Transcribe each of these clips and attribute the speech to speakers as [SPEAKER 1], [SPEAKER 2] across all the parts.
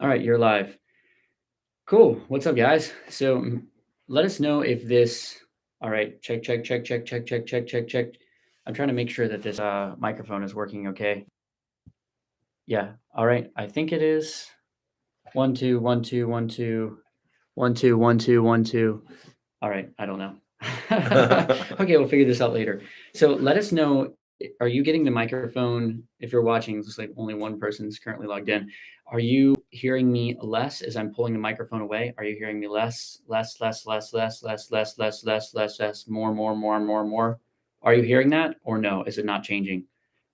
[SPEAKER 1] All right, you're live. Cool. What's up, guys? So let us know if this. All right, check, check, check, check, check, check, check, check, check. I'm trying to make sure that this microphone is working okay. Yeah. All right. I think it is. 1 2 1 2 1 2 1 2 1 2 1 2. All right. I don't know. Okay, we'll figure this out later. So let us know. Are you getting the microphone? If you're watching, it's like only one person's currently logged in. Are you hearing me less as I'm pulling the microphone away? Are you hearing me less, more, more, more, more, more? Are you hearing that or no? Is it not changing?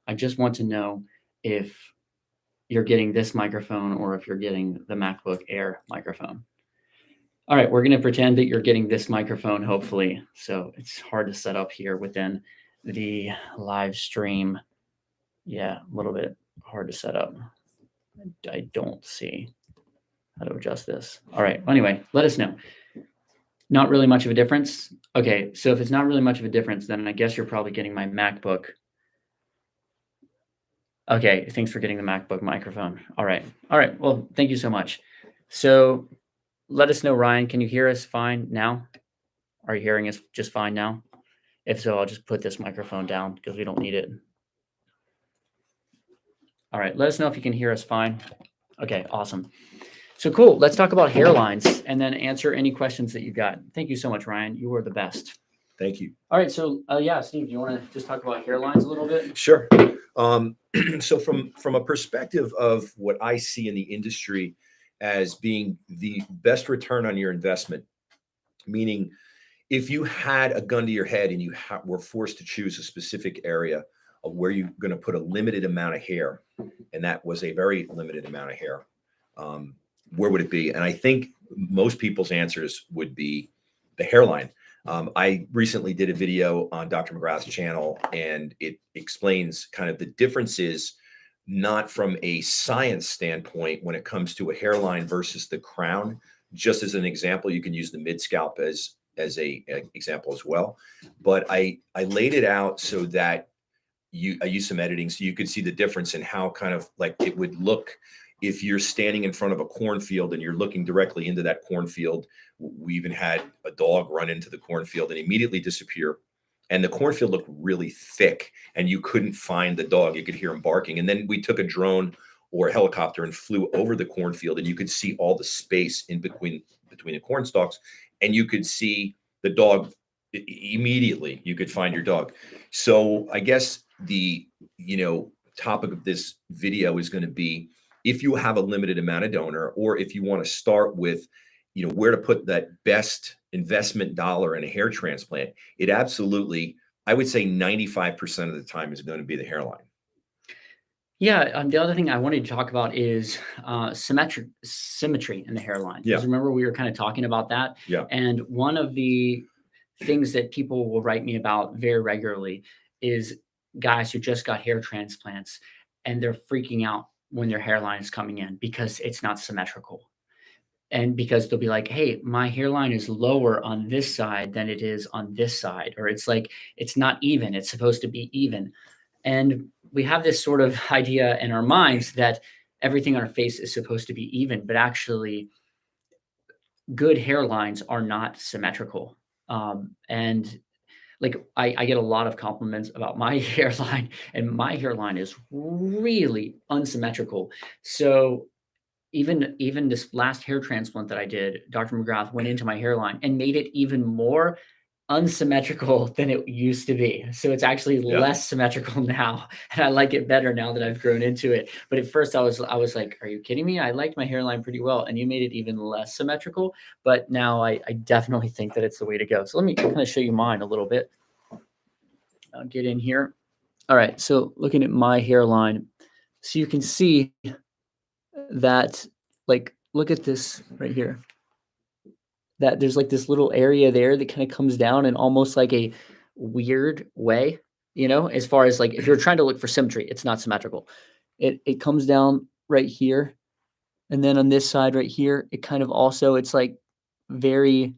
[SPEAKER 1] I just want to know if you're getting this microphone or if you're getting the MacBook Air microphone. All right, we're going to pretend that you're getting this microphone, hopefully. So it's hard to set up here within the live stream. Yeah, a little bit hard to set up. I don't see how to adjust this. All right, anyway, let us know. Not really much of a difference. Okay, so if it's not really much of a difference, then I guess you're probably getting my MacBook. Okay, thanks for getting the MacBook microphone. All right, well, thank you so much. So let us know, Ryan, can you hear us fine now? Are you hearing us just fine now? If so, I'll just put this microphone down because we don't need it. All right, let us know if you can hear us fine. Okay, awesome. So cool, let's talk about hairlines and then answer any questions that you got. Thank you so much, Ryan. You are the best.
[SPEAKER 2] Thank you.
[SPEAKER 1] All right, so yeah, Steve, do you want to just talk about hairlines a little bit?
[SPEAKER 2] Sure. So from a perspective of what I see in the industry as being the best return on your investment, meaning if you had a gun to your head and you were forced to choose a specific area of where you're going to put a limited amount of hair, and that was a very limited amount of hair, where would it be? And I think most people's answers would be the hairline. I recently did a video on Dr. McGrath's channel, and it explains kind of the differences, not from a science standpoint when it comes to a hairline versus the crown. Just as an example, you can use the mid scalp as a example as well. But I laid it out so that I used some editing so you could see the difference in how kind of like it would look if you're standing in front of a cornfield and you're looking directly into that cornfield. We even had a dog run into the cornfield and immediately disappear. And the cornfield looked really thick and you couldn't find the dog. You could hear him barking. And then we took a drone or a helicopter and flew over the cornfield, and you could see all the space in between the corn stalks, and you could see the dog immediately. You could find your dog. So I guess the topic of this video is going to be, if you have a limited amount of donor, or if you want to start with, where to put that best investment dollar in a hair transplant, it absolutely, I would say 95% of the time is going to be the hairline.
[SPEAKER 1] Yeah, the other thing I wanted to talk about is symmetry in the hairline.
[SPEAKER 2] Yeah.
[SPEAKER 1] Because remember, we were kind of talking about that.
[SPEAKER 2] Yeah.
[SPEAKER 1] And one of the things that people will write me about very regularly is guys who just got hair transplants and they're freaking out when their hairline is coming in because it's not symmetrical. And because they'll be like, hey, my hairline is lower on this side than it is on this side, or it's like, it's not even, it's supposed to be even. And we have this sort of idea in our minds that everything on our face is supposed to be even, but actually good hairlines are not symmetrical. And like I get a lot of compliments about my hairline, and my hairline is really unsymmetrical. So even this last hair transplant that I did, Dr. McGrath went into my hairline and made it even more unsymmetrical than it used to be. So it's actually less symmetrical now, and I like it better now that I've grown into it. But at first I was like, are you kidding me? I liked my hairline pretty well, and you made it even less symmetrical. But now I definitely think that it's the way to go. So let me kind of show you mine a little bit. I'll get in here. All right, so looking at my hairline, so you can see that, like, look at this right here, that there's like this little area there that kind of comes down in almost like a weird way, as far as like, if you're trying to look for symmetry, it's not symmetrical. It comes down right here. And then on this side right here, it kind of also, it's like very,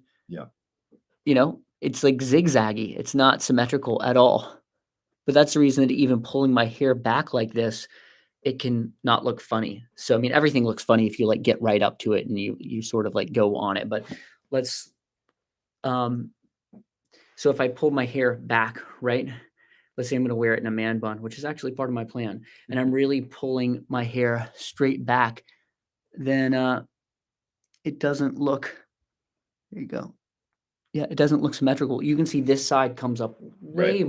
[SPEAKER 1] it's like zigzaggy. It's not symmetrical at all. But that's the reason that even pulling my hair back like this, it can not look funny. So, I mean, everything looks funny if you like get right up to it and you sort of like go on it. But let's um so if I pull my hair back, right? Let's say I'm going to wear it in a man bun, which is actually part of my plan, and I'm really pulling my hair straight back, then it doesn't look, there you go. Yeah, it doesn't look symmetrical. You can see this side comes up
[SPEAKER 2] Right.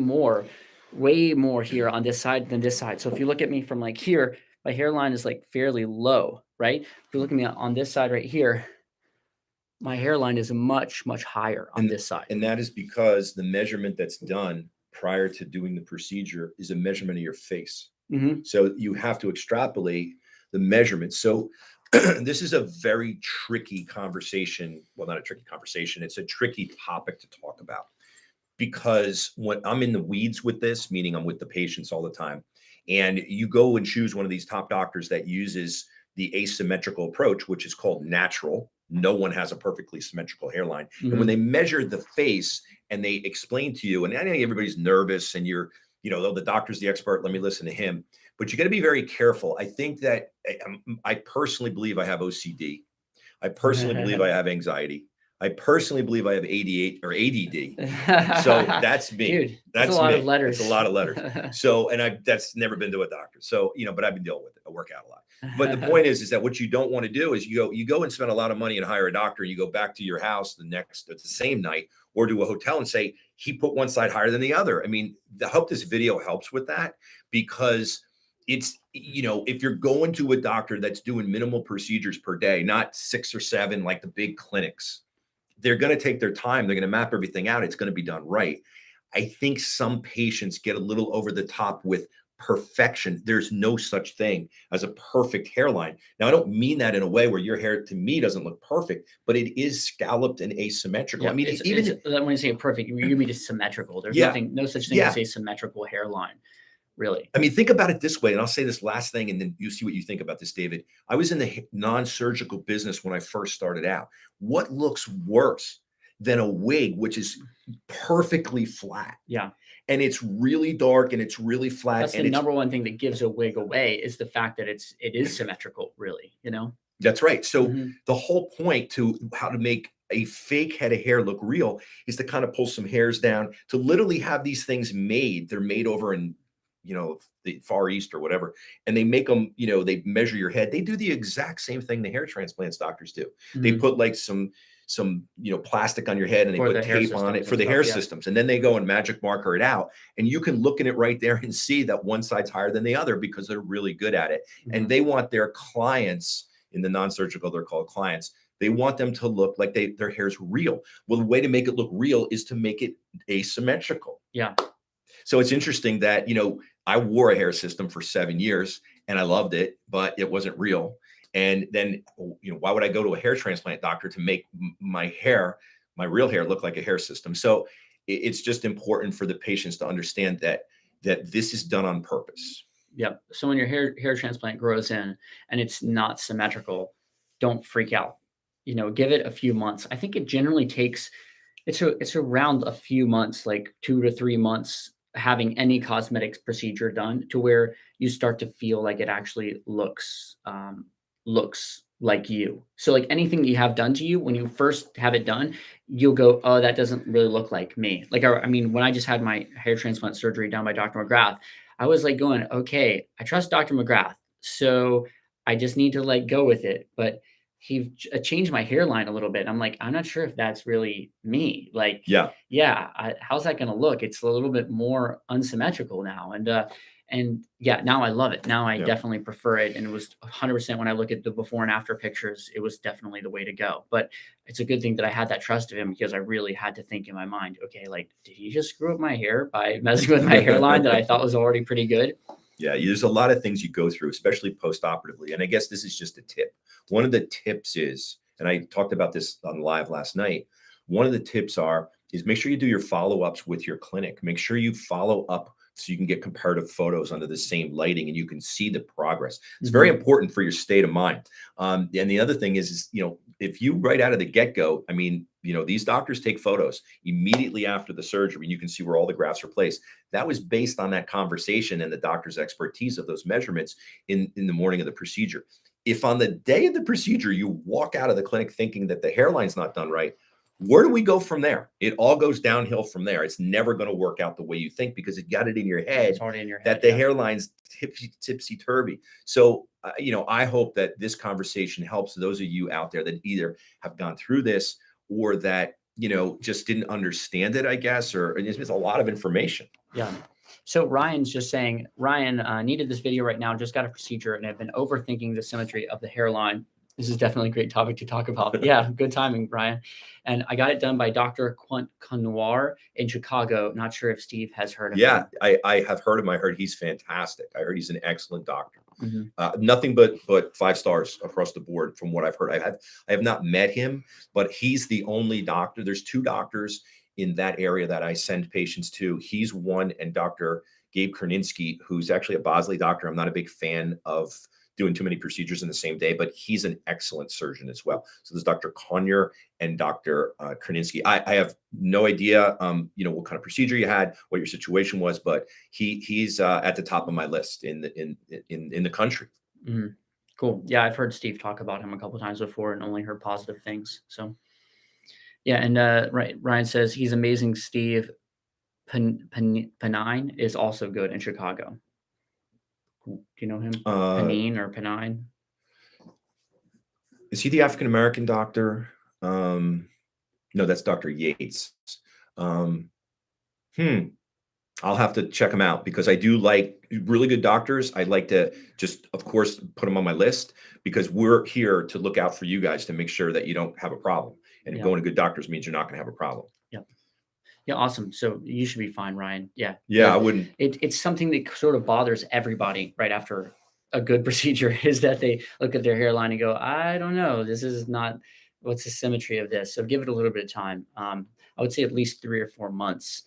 [SPEAKER 1] way more here on this side than this side. So if you look at me from like here, my hairline is like fairly low, right? If you look at me on this side right here, my hairline is much higher on
[SPEAKER 2] And
[SPEAKER 1] this side.
[SPEAKER 2] and that is because the measurement that's done prior to doing the procedure is a measurement of your face.
[SPEAKER 1] Hmm.
[SPEAKER 2] So you have to extrapolate the measurement. So this is a very tricky conversation. Well, not a tricky conversation. It's a tricky topic to talk about because when I'm in the weeds with this, meaning I'm with the patients all the time, and you go and choose one of these top doctors that uses the asymmetrical approach, which is called natural. No one has a perfectly symmetrical hairline. And when
[SPEAKER 1] Hmm.
[SPEAKER 2] they measure the face and they explain to you, and I know everybody's nervous and you're, oh, the doctor's the expert, let me listen to him. But you got to be very careful. I think that I personally believe I have OCD. I personally believe I have anxiety. I personally believe I have ADHD or ADD. So that's me.
[SPEAKER 1] Dude, that's a
[SPEAKER 2] That's
[SPEAKER 1] lot of
[SPEAKER 2] me. It's a
[SPEAKER 1] letters.
[SPEAKER 2] lot of letters. So, and that's never been to a doctor. So, but I've been dealing with it. I work out a lot. But the point is that what you don't want to do is you go and spend a lot of money and hire a doctor. You go back to your house it's the same night or to a hotel and say, he put one side higher than the other. I mean, I hope this video helps with that because it's, if you're going to a doctor that's doing minimal procedures per day, not 6 or 7, like the big clinics, they're going to take their time. They're going to map everything out. It's going to be done right. I think some patients get a little over the top with perfection. There's no such thing as a perfect hairline. Now, I don't mean that in a way where your hair to me doesn't look perfect, but it is scalloped and asymmetrical. I
[SPEAKER 1] Yeah,
[SPEAKER 2] mean,
[SPEAKER 1] it's when you say perfect, you mean it's symmetrical. There's
[SPEAKER 2] yeah,
[SPEAKER 1] no such thing as
[SPEAKER 2] yeah.
[SPEAKER 1] a symmetrical hairline, really.
[SPEAKER 2] I mean, think about it this way, and I'll say this last thing, and then you see what you think about this, David. I was in the non-surgical business when I first started out. What looks worse than a wig, which is perfectly flat?
[SPEAKER 1] Yeah.
[SPEAKER 2] And it's really dark and it's really flat.
[SPEAKER 1] That's the
[SPEAKER 2] And it's
[SPEAKER 1] number one thing that gives a wig away is the fact that it is symmetrical, really, you know?
[SPEAKER 2] That's right. So
[SPEAKER 1] Mhm.
[SPEAKER 2] the whole point to how to make a fake head of hair look real is to kind of pull some hairs down, to literally have these things made. They're made over in, the Far East or whatever, and they make them, they measure your head. They do the exact same thing the hair transplants doctors do. They
[SPEAKER 1] Mhm.
[SPEAKER 2] put like some plastic on your head and they
[SPEAKER 1] For
[SPEAKER 2] put
[SPEAKER 1] the hair
[SPEAKER 2] tape on it
[SPEAKER 1] systems
[SPEAKER 2] for
[SPEAKER 1] and
[SPEAKER 2] the
[SPEAKER 1] stuff,
[SPEAKER 2] hair
[SPEAKER 1] yeah.
[SPEAKER 2] systems, and then they go and magic marker it out, and you can look in it right there and see that one side's higher than the other because they're really good at it. And
[SPEAKER 1] Mhm.
[SPEAKER 2] they want their clients, in the non-surgical, they're called clients, they want them to look like their hair's real. Well, the way to make it look real is to make it asymmetrical.
[SPEAKER 1] Yeah.
[SPEAKER 2] So it's interesting that, I wore a hair system for 7 years and I loved it, but it wasn't real. And then, why would I go to a hair transplant doctor to make my real hair look like a hair system? So it's just important for the patients to understand that this is done on purpose.
[SPEAKER 1] Yep. So when your hair transplant grows in and it's not symmetrical, don't freak out. Give it a few months. I think it generally takes it's around a few months, like 2 to 3 months having any cosmetics procedure done to where you start to feel like it actually looks like you. So like anything that you have done to you, when you first have it done, you'll go, "Oh, that doesn't really look like me." Like I mean, when I just had my hair transplant surgery done by Dr. McGrath, I was like going, "Okay, I trust Dr. McGrath, so I just need to like go with it." But he changed my hairline a little bit. I'm like, I'm not sure if that's really me. Like,
[SPEAKER 2] Yeah.
[SPEAKER 1] yeah, how's that going to look? It's a little bit more unsymmetrical now, and yeah, now I love it. Now I
[SPEAKER 2] Yeah.
[SPEAKER 1] definitely prefer it, and it was 100% when I look at the before and after pictures, it was definitely the way to go. But it's a good thing that I had that trust of him because I really had to think in my mind, okay, like, did he just screw up my hair by messing with my hairline that I thought was already pretty good?
[SPEAKER 2] Yeah, there's a lot of things you go through, especially post-operatively. And I guess this is just a tip. One of the tips is, and I talked about this on live last night. One of the tips is make sure you do your follow-ups with your clinic. Make sure you follow up so you can get comparative photos under the same lighting and you can see the progress. It's very important for your state of mind. And the other thing is, if you right out of the get-go, I mean, these doctors take photos immediately after the surgery and you can see where all the grafts are placed. That was based on that conversation and the doctor's expertise of those measurements in the morning of the procedure. If on the day of the procedure, you walk out of the clinic thinking that the hairline's not done right, where do we go from there? It all goes downhill from there. It's never going to work out the way you think because you got it in your head,
[SPEAKER 1] It's already in your head
[SPEAKER 2] that the hairline's tipsy-turvy. So, I hope that this conversation helps those of you out there that either have gone through this or that, just didn't understand it, I guess, or it's a lot of information.
[SPEAKER 1] Yeah. So Ryan's just saying, Ryan needed this video right now, just got a procedure and have been overthinking the symmetry of the hairline. This is definitely a great topic to talk about. Yeah, good timing, Brian. And I got it done by Dr. Quinoir in Chicago. Not sure if Steve has heard of him.
[SPEAKER 2] Yeah, I have heard him. I heard he's fantastic. I heard he's an excellent doctor. Nothing but 5 stars across the board from what I've heard. I have not met him, but he's the only doctor. There's 2 doctors in that area that I send patients to. He's one, and Dr. Gabe Kerninsky, who's actually a Bosley doctor. I'm not a big fan of doing too many procedures in the same day, but he's an excellent surgeon as well. So there's Dr. Conyer and Dr. Kerninsky. I have no idea, what kind of procedure you had, what your situation was, but he's at the top of my list in the country.
[SPEAKER 1] Cool. Yeah, I've heard Steve talk about him a couple of times before and only heard positive things. So, yeah, and Ryan says he's amazing. Steve Pennine is also good in Chicago. Do you know him? Pennine or Pennine?
[SPEAKER 2] Is he the African-American doctor? No, that's Dr. Yates. I'll have to check him out because I do like really good doctors. I'd like to just, of course, put them on my list because we're here to look out for you guys to make sure that you don't have a problem. And going to good doctors means you're not going to have a problem.
[SPEAKER 1] Yep. Yeah, awesome. So you should be fine, Ryan. Yeah.
[SPEAKER 2] Yeah, I wouldn't.
[SPEAKER 1] It's something that sort of bothers everybody right after a good procedure is that they look at their hairline and go, I don't know, this is not, what's the symmetry of this? So give it a little bit of time. I would say at least 3 or 4 months,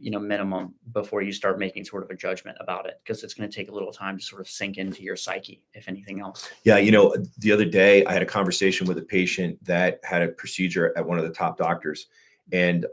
[SPEAKER 1] minimum before you start making sort of a judgment about it, because it's going to take a little time to sort of sink into your psyche, if anything else.
[SPEAKER 2] Yeah. The other day I had a conversation with a patient that had a procedure at one of the top doctors. And,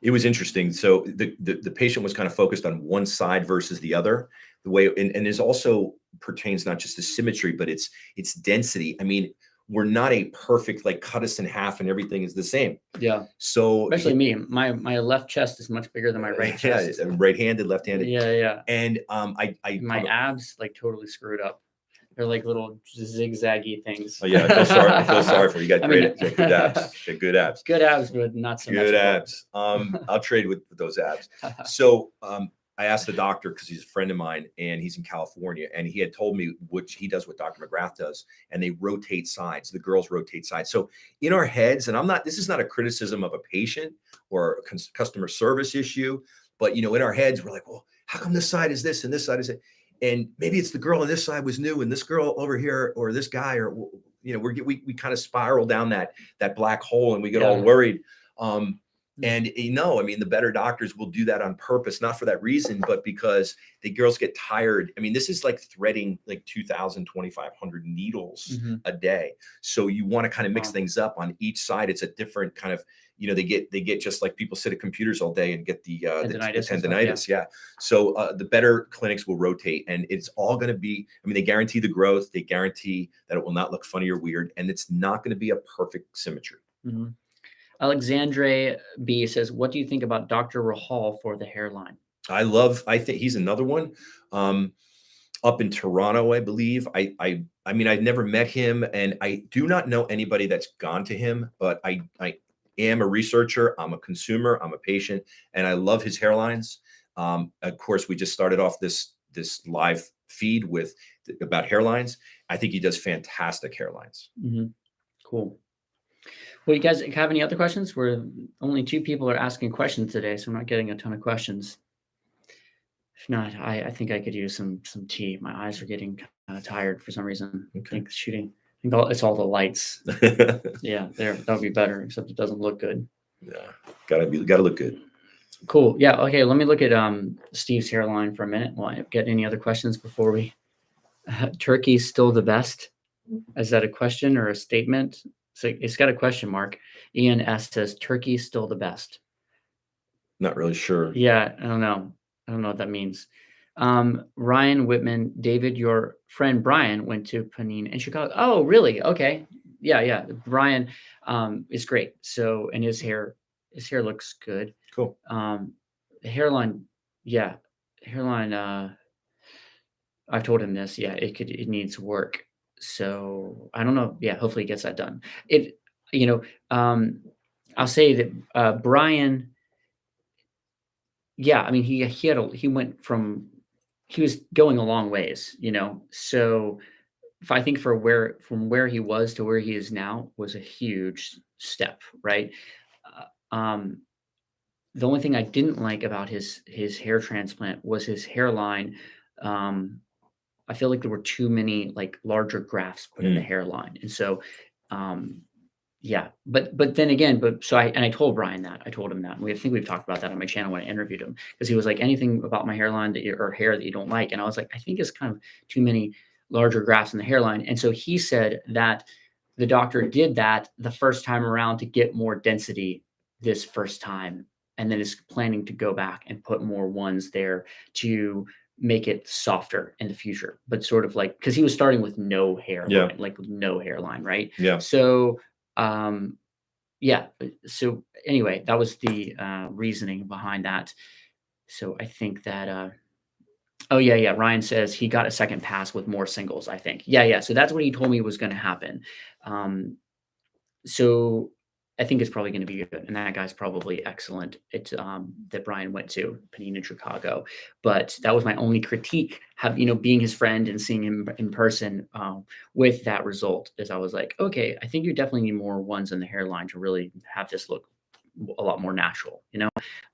[SPEAKER 2] it was interesting. So the patient was kind of focused on one side versus the other. The way, and this also pertains not just to symmetry, but it's density. I mean, we're not a perfect, like, cut us in half and everything is the same.
[SPEAKER 1] Yeah.
[SPEAKER 2] So
[SPEAKER 1] especially me, my left chest is much bigger than my right chest.
[SPEAKER 2] Yeah, right-handed, left-handed.
[SPEAKER 1] Yeah.
[SPEAKER 2] And
[SPEAKER 1] my abs like totally screwed up. They're like little zigzaggy things.
[SPEAKER 2] Oh yeah, I feel sorry for you. You got good abs. You got good abs.
[SPEAKER 1] Good abs, but not so much.
[SPEAKER 2] Good abs. I'll trade with those abs. So I asked the doctor because he's a friend of mine and he's in California, and he had told me which he does what Dr. McGrath does, and they rotate sides. The girls rotate sides. So in our heads, and this is not a criticism of a patient or a customer service issue, but in our heads, we're like, well, how come this side is this and this side is it? And maybe it's the girl on this side was new and this girl over here, or this guy, or, we kind of spiral down that black hole and we get all worried. And the better doctors will do that on purpose, not for that reason, but because the girls get tired. I mean, this is like threading like 2,000, 2,500 needles a day. So you want to kind of mix things up on each side. It's a different kind of, they get just like people sit at computers all day and get the tendinitis. Yeah. So the better clinics will rotate, and it's all going to be, they guarantee the growth. They guarantee that it will not look funny or weird, and it's not going to be a perfect symmetry.
[SPEAKER 1] Alexandre B says, what do you think about Dr. Rahal for the hairline?
[SPEAKER 2] I think he's another one up in Toronto, I believe. I've never met him, and I do not know anybody that's gone to him, but I am a researcher. I'm a consumer. I'm a patient, and I love his hairlines. Of course, we just started off this live feed about hairlines. I think he does fantastic hairlines.
[SPEAKER 1] Cool. Well, you guys have any other questions? We're only 2 people are asking questions today, so I'm not getting a ton of questions. If not, I think I could use some tea. My eyes are getting kind of tired for some reason.
[SPEAKER 2] Okay.
[SPEAKER 1] I think it's all the lights. Yeah, that'll be better, except it doesn't look good.
[SPEAKER 2] Yeah, gotta look good.
[SPEAKER 1] Cool. Yeah. Okay. Let me look at Steve's hairline for a minute. Well, get any other questions before we? Turkey's still the best. Is that a question or a statement? So it's got a question mark. Ian S says Turkey's still the best.
[SPEAKER 2] Not really sure.
[SPEAKER 1] Yeah, I don't know. I don't know what that means. Ryan Whitman, David, your friend Brian went to Panine in Chicago. Oh, really? Okay. Yeah, yeah. Brian is great. So, and his hair looks good.
[SPEAKER 2] Cool.
[SPEAKER 1] The hairline, yeah, hairline. I've told him this. Yeah, it needs work. So I don't know. Yeah, hopefully he gets that done. It, you know, um, I'll say that Brian. Yeah, I mean, he went from he was going a long ways, So if I think from where he was to where he is now was a huge step, right? Um, the only thing I didn't like about his hair transplant was his hairline. Um, I feel like there were too many like larger grafts put in the
[SPEAKER 2] Mm.
[SPEAKER 1] hairline, and so um, yeah, but then again, I told Brian that. I told him that. I think we've talked about that on my channel when I interviewed him because he was like, "Anything about my hairline or hair that you don't like?" And I was like, "I think it's kind of too many larger grafts in the hairline." And so he said that the doctor did that the first time around to get more density this first time, and then is planning to go back and put more ones there to make it softer in the future. But sort of like because he was starting with no
[SPEAKER 2] Yeah.
[SPEAKER 1] hairline, like no hairline, right?
[SPEAKER 2] Yeah.
[SPEAKER 1] So um, yeah. So anyway, that was the reasoning behind that. So I think that. Oh yeah, yeah. Ryan says he got a second pass with more singles. I think. Yeah, yeah. So that's what he told me was going to happen. Um, so I think it's probably going to be good, and that guy's probably excellent. It that Brian went to Panini in Chicago, but that was my only critique. Being his friend and seeing him in person with that result, is I was like, okay, I think you definitely need more ones in the hairline to really have this look a lot more natural.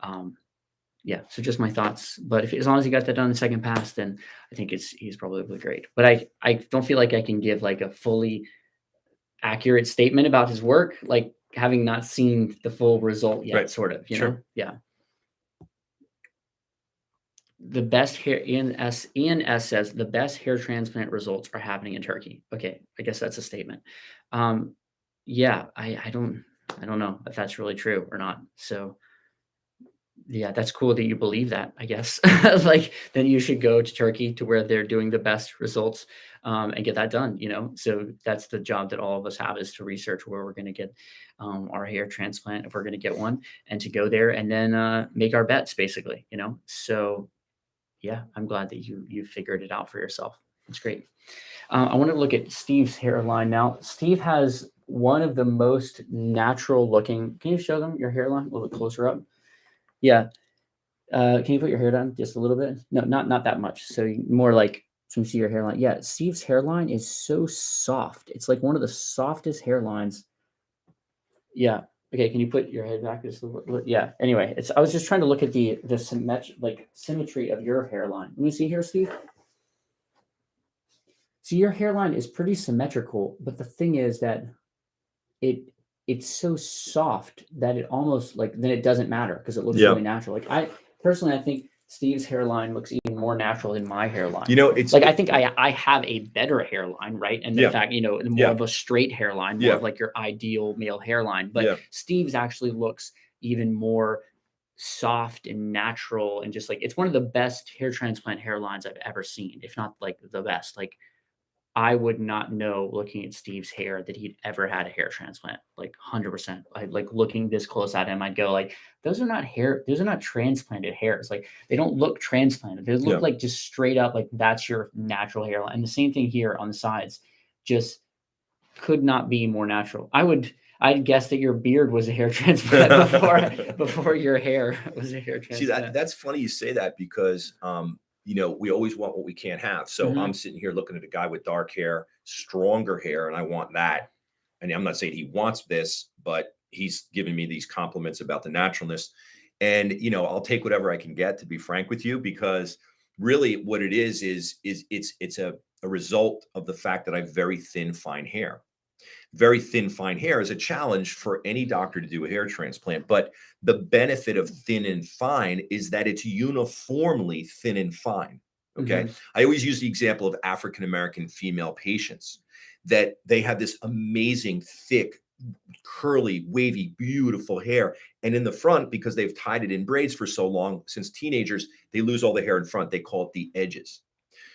[SPEAKER 1] Um, yeah. So just my thoughts. But if as long as he got that done the second pass, then I think he's probably great. But I don't feel like I can give like a fully accurate statement about his work, like having not seen the full result yet,
[SPEAKER 2] Right.
[SPEAKER 1] sort of,
[SPEAKER 2] Sure.
[SPEAKER 1] Yeah. The best hair Ian S says the best hair transplant results are happening in Turkey. Okay, I guess that's a statement. Um, yeah, I don't know if that's really true or not. So yeah, that's cool that you believe that, I guess. Like, then you should go to Turkey to where they're doing the best results, and get that done. So that's the job that all of us have is to research where we're gonna get, our hair transplant, if we're gonna get one, and to go there and then, make our bets basically. So, yeah, I'm glad that you figured it out for yourself. That's great. I wanna look at Steve's hairline now. Steve has one of the most natural looking. Can you show them your hairline a little bit closer up? Yeah. Can you put your hair down just a little bit? No, not that much. So more like so you see your hairline. Yeah, Steve's hairline is so soft. It's like one of the softest hairlines. Yeah. Okay. Can you put your head back just a little? Yeah. Anyway, I was just trying to look at the symmetry of your hairline. Let me see here, Steve. So your hairline is pretty symmetrical, but the thing is that it it's so soft that it almost like then it doesn't matter because it looks
[SPEAKER 2] Yeah.
[SPEAKER 1] really natural. Like I think Steve's hairline looks even more natural than my hairline.
[SPEAKER 2] It's
[SPEAKER 1] Like I think I have a better hairline, right? And the
[SPEAKER 2] Yeah.
[SPEAKER 1] fact, more
[SPEAKER 2] Yeah.
[SPEAKER 1] of a straight hairline, more
[SPEAKER 2] Yeah.
[SPEAKER 1] of like your ideal male hairline. But
[SPEAKER 2] Yeah.
[SPEAKER 1] Steve's actually looks even more soft and natural and just like it's one of the best hair transplant hairlines I've ever seen, if not like the best. Like I would not know looking at Steve's hair that he'd ever had a hair transplant, like 100%. Like looking this close at him, I'd go like, those are not transplanted hairs. Like they don't look transplanted. They look
[SPEAKER 2] Yeah.
[SPEAKER 1] like just straight up like that's your natural hairline. And the same thing here on the sides, just could not be more natural. I'd guess that your beard was a hair transplant before your hair was a hair
[SPEAKER 2] See,
[SPEAKER 1] transplant.
[SPEAKER 2] that's funny you say that because we always want what we can't have. So I'm
[SPEAKER 1] Mhm.
[SPEAKER 2] sitting here looking at a guy with dark hair, stronger hair, and I want that. And I'm not saying he wants this, but he's giving me these compliments about the naturalness. And I'll take whatever I can get, to be frank with you, because really what it is it's a result of the fact that I have very thin, fine hair. Very thin, fine hair is a challenge for any doctor to do a hair transplant. But the benefit of thin and fine is that it's uniformly thin and fine. Okay.
[SPEAKER 1] Hmm.
[SPEAKER 2] I always use the example of African American female patients that they have this amazing, thick, curly, wavy, beautiful hair. And in the front, because they've tied it in braids for so long, since teenagers, they lose all the hair in front. They call it the edges.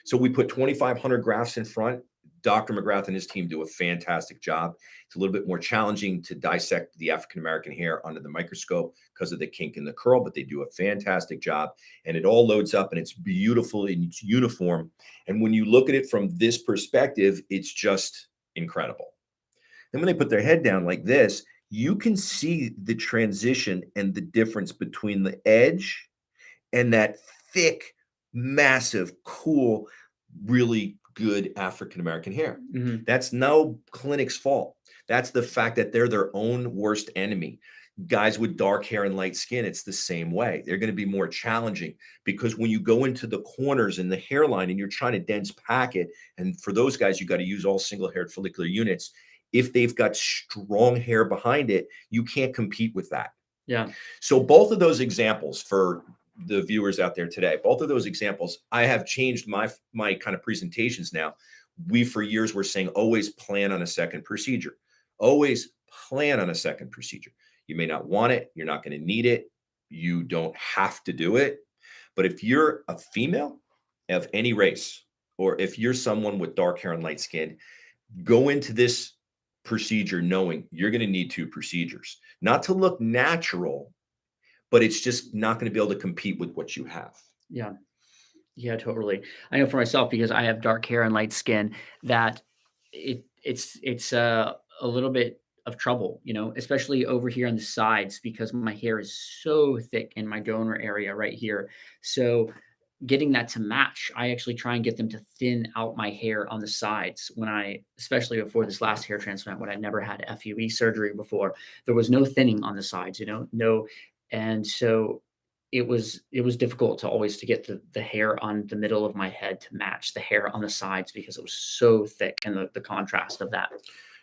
[SPEAKER 2] So we put 2,500 grafts in front. Dr. McGrath and his team do a fantastic job. It's a little bit more challenging to dissect the African American hair under the microscope because of the kink in the curl, but they do a fantastic job. And it all loads up and it's beautiful and it's uniform. And when you look at it from this perspective, it's just incredible. Then when they put their head down like this, you can see the transition and the difference between the edge and that thick, massive, cool, really good African American hair.
[SPEAKER 1] Hmm.
[SPEAKER 2] That's no clinic's fault. That's the fact that they're their own worst enemy. Guys with dark hair and light skin, it's the same way. They're going to be more challenging because when you go into the corners in the hairline and you're trying to dense pack it, and for those guys, you got to use all single haired follicular units. If they've got strong hair behind it, you can't compete with that.
[SPEAKER 1] Yeah.
[SPEAKER 2] So both of those examples for the viewers out there today, both of those examples, I have changed my kind of presentations now. We for years were saying always plan on a second procedure. Always plan on a second procedure. You may not want it, you're not going to need it, you don't have to do it. But if you're a female of any race, or if you're someone with dark hair and light skin, go into this procedure knowing you're going to need 2 procedures, not to look natural, but it's just not going to be able to compete with what you have.
[SPEAKER 1] Yeah. Yeah, totally. I know for myself, because I have dark hair and light skin, that it's a little bit of trouble, especially over here on the sides, because my hair is so thick in my donor area right here. So getting that to match, I actually try and get them to thin out my hair on the sides especially before this last hair transplant, when I never had FUE surgery before, there was no thinning on the sides, no. And so it was difficult to get the hair on the middle of my head to match the hair on the sides, because it was so thick, and the contrast of that.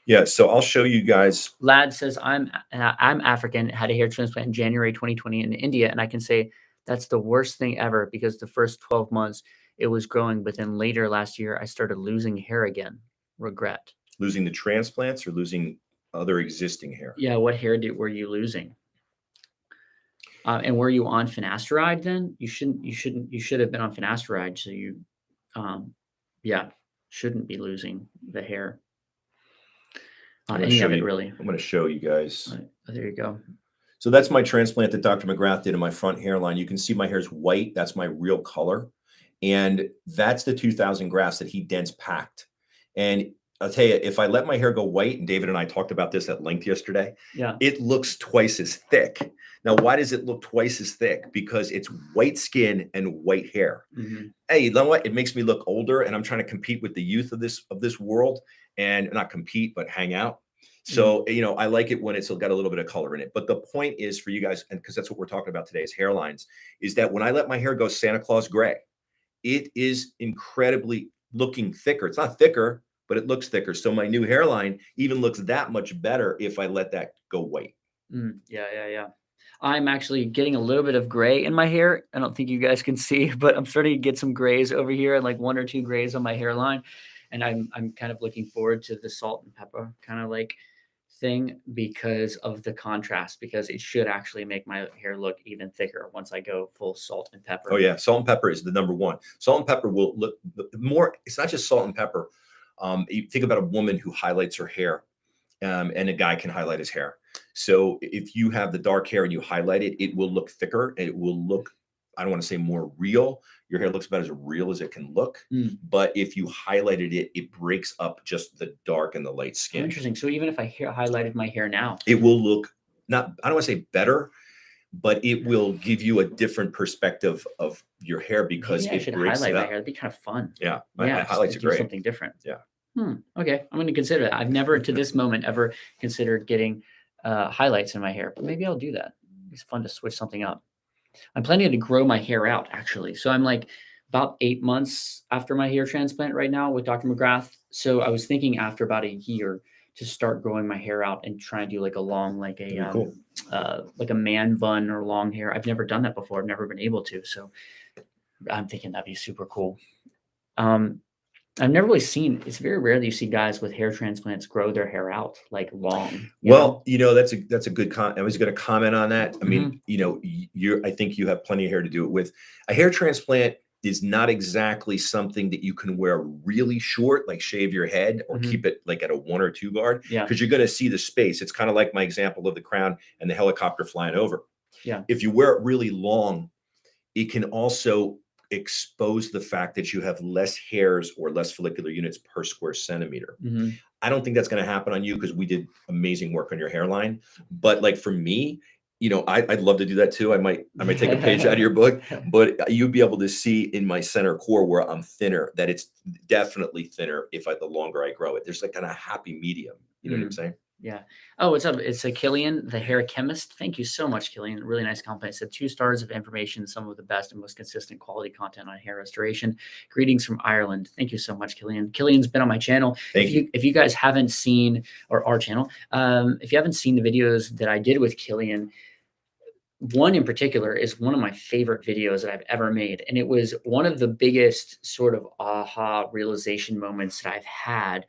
[SPEAKER 2] Yeah, so I'll show you guys.
[SPEAKER 1] Lad says, I'm African, had a hair transplant in January 2020 in India, and I can say that's the worst thing ever, because the first 12 months it was growing, but then later last year I started losing hair again. Regret.
[SPEAKER 2] Losing the transplants or losing other existing hair?
[SPEAKER 1] Yeah, what hair were you losing? And were you on finasteride then? You should have been on finasteride. So you, yeah, shouldn't be losing the hair. Any of it, really.
[SPEAKER 2] I'm going to show you guys.
[SPEAKER 1] There you go.
[SPEAKER 2] So that's my transplant that Dr. McGrath did in my front hairline. You can see my hair's white. That's my real color. And that's the 2,000 grafts that he dense packed. And I'll tell you, if I let my hair go white, and David and I talked about this at length yesterday,
[SPEAKER 1] Yeah,
[SPEAKER 2] it looks twice as thick. Now, why does it look twice as thick? Because it's white skin and white hair.
[SPEAKER 1] mm-hmm.
[SPEAKER 2] Hey, you know what? It makes me look older, and I'm trying to compete with the youth of this world, and not compete, but hang out. So, I like it when it's got a little bit of color in it. But the point is for you guys, and because that's what we're talking about today is hairlines, is that when I let my hair go Santa Claus gray, it is incredibly looking thicker. It's not thicker, but it looks thicker. So my new hairline even looks that much better if I let that go white.
[SPEAKER 1] Yeah. I'm actually getting a little bit of gray in my hair. I don't think you guys can see, but I'm starting to get some grays over here, and like 1 or 2 grays on my hairline. And I'm kind of looking forward to the salt and pepper kind of like thing, because of the contrast, because it should actually make my hair look even thicker once I go full salt and pepper.
[SPEAKER 2] Oh yeah, salt and pepper is the number one. Salt and pepper will look more. It's not just salt and pepper. You think about a woman who highlights her hair, and a guy can highlight his hair. So if you have the dark hair and you highlight it, it will look thicker. It will look, I don't want to say more real. Your hair looks about as real as it can look. But if you highlighted it, it breaks up just the dark and the light skin.
[SPEAKER 1] Interesting. So even if I highlighted my hair now,
[SPEAKER 2] it will look not, I don't want to say better, but it will give you a different perspective of your hair because
[SPEAKER 1] maybe I should
[SPEAKER 2] breaks
[SPEAKER 1] highlight
[SPEAKER 2] it
[SPEAKER 1] my
[SPEAKER 2] up.
[SPEAKER 1] hair. That'd be kind of fun.
[SPEAKER 2] Yeah,
[SPEAKER 1] just
[SPEAKER 2] highlights are
[SPEAKER 1] do
[SPEAKER 2] great.
[SPEAKER 1] something different.
[SPEAKER 2] Yeah.
[SPEAKER 1] Okay, I'm going to consider that. I've never to this moment ever considered getting highlights in my hair, but maybe I'll do that. It's fun to switch something up. I'm planning to grow my hair out, actually. So I'm like about 8 months after my hair transplant right now with Dr. McGrath. So I was thinking after about a year to start growing my hair out and try and do like a long,
[SPEAKER 2] Cool.
[SPEAKER 1] like a man bun or long hair. I've never done that before. I've never been able to. So I'm thinking that'd be super cool. Um, I've never really seen. It's very rare that you see guys with hair transplants grow their hair out like long.
[SPEAKER 2] Well, that's a good I was going to comment on that. I
[SPEAKER 1] Mhm.
[SPEAKER 2] mean, I think you have plenty of hair to do it with. A hair transplant is not exactly something that you can wear really short, like shave your head or
[SPEAKER 1] Mhm.
[SPEAKER 2] keep it like at a 1 or 2 guard,
[SPEAKER 1] Yeah.
[SPEAKER 2] because you're going to see the space. It's kind of like my example of the crown and the helicopter flying over.
[SPEAKER 1] Yeah.
[SPEAKER 2] If you wear it really long, it can also expose the fact that you have less hairs or less follicular units per square centimeter.
[SPEAKER 1] Mhm.
[SPEAKER 2] I don't think that's going to happen on you because we did amazing work on your hairline. But like for me, I'd love to do that too. I might take a page out of your book, but you'll be able to see in my center core where I'm thinner that it's definitely thinner the longer I grow it. There's like kind of happy medium. You know what I'm saying?
[SPEAKER 1] Yeah. Oh, what's up? It's a Killian, the hair chemist. Thank you so much, Killian. Really nice compliment. It said 2 stars of information, some of the best and most consistent quality content on hair restoration. Greetings from Ireland. Thank you so much, Killian. Killian's been on my channel.
[SPEAKER 2] Thank you.
[SPEAKER 1] If you guys haven't seen, or our channel, if you haven't seen the videos that I did with Killian, one in particular is one of my favorite videos that I've ever made. And it was one of the biggest sort of aha realization moments that I've had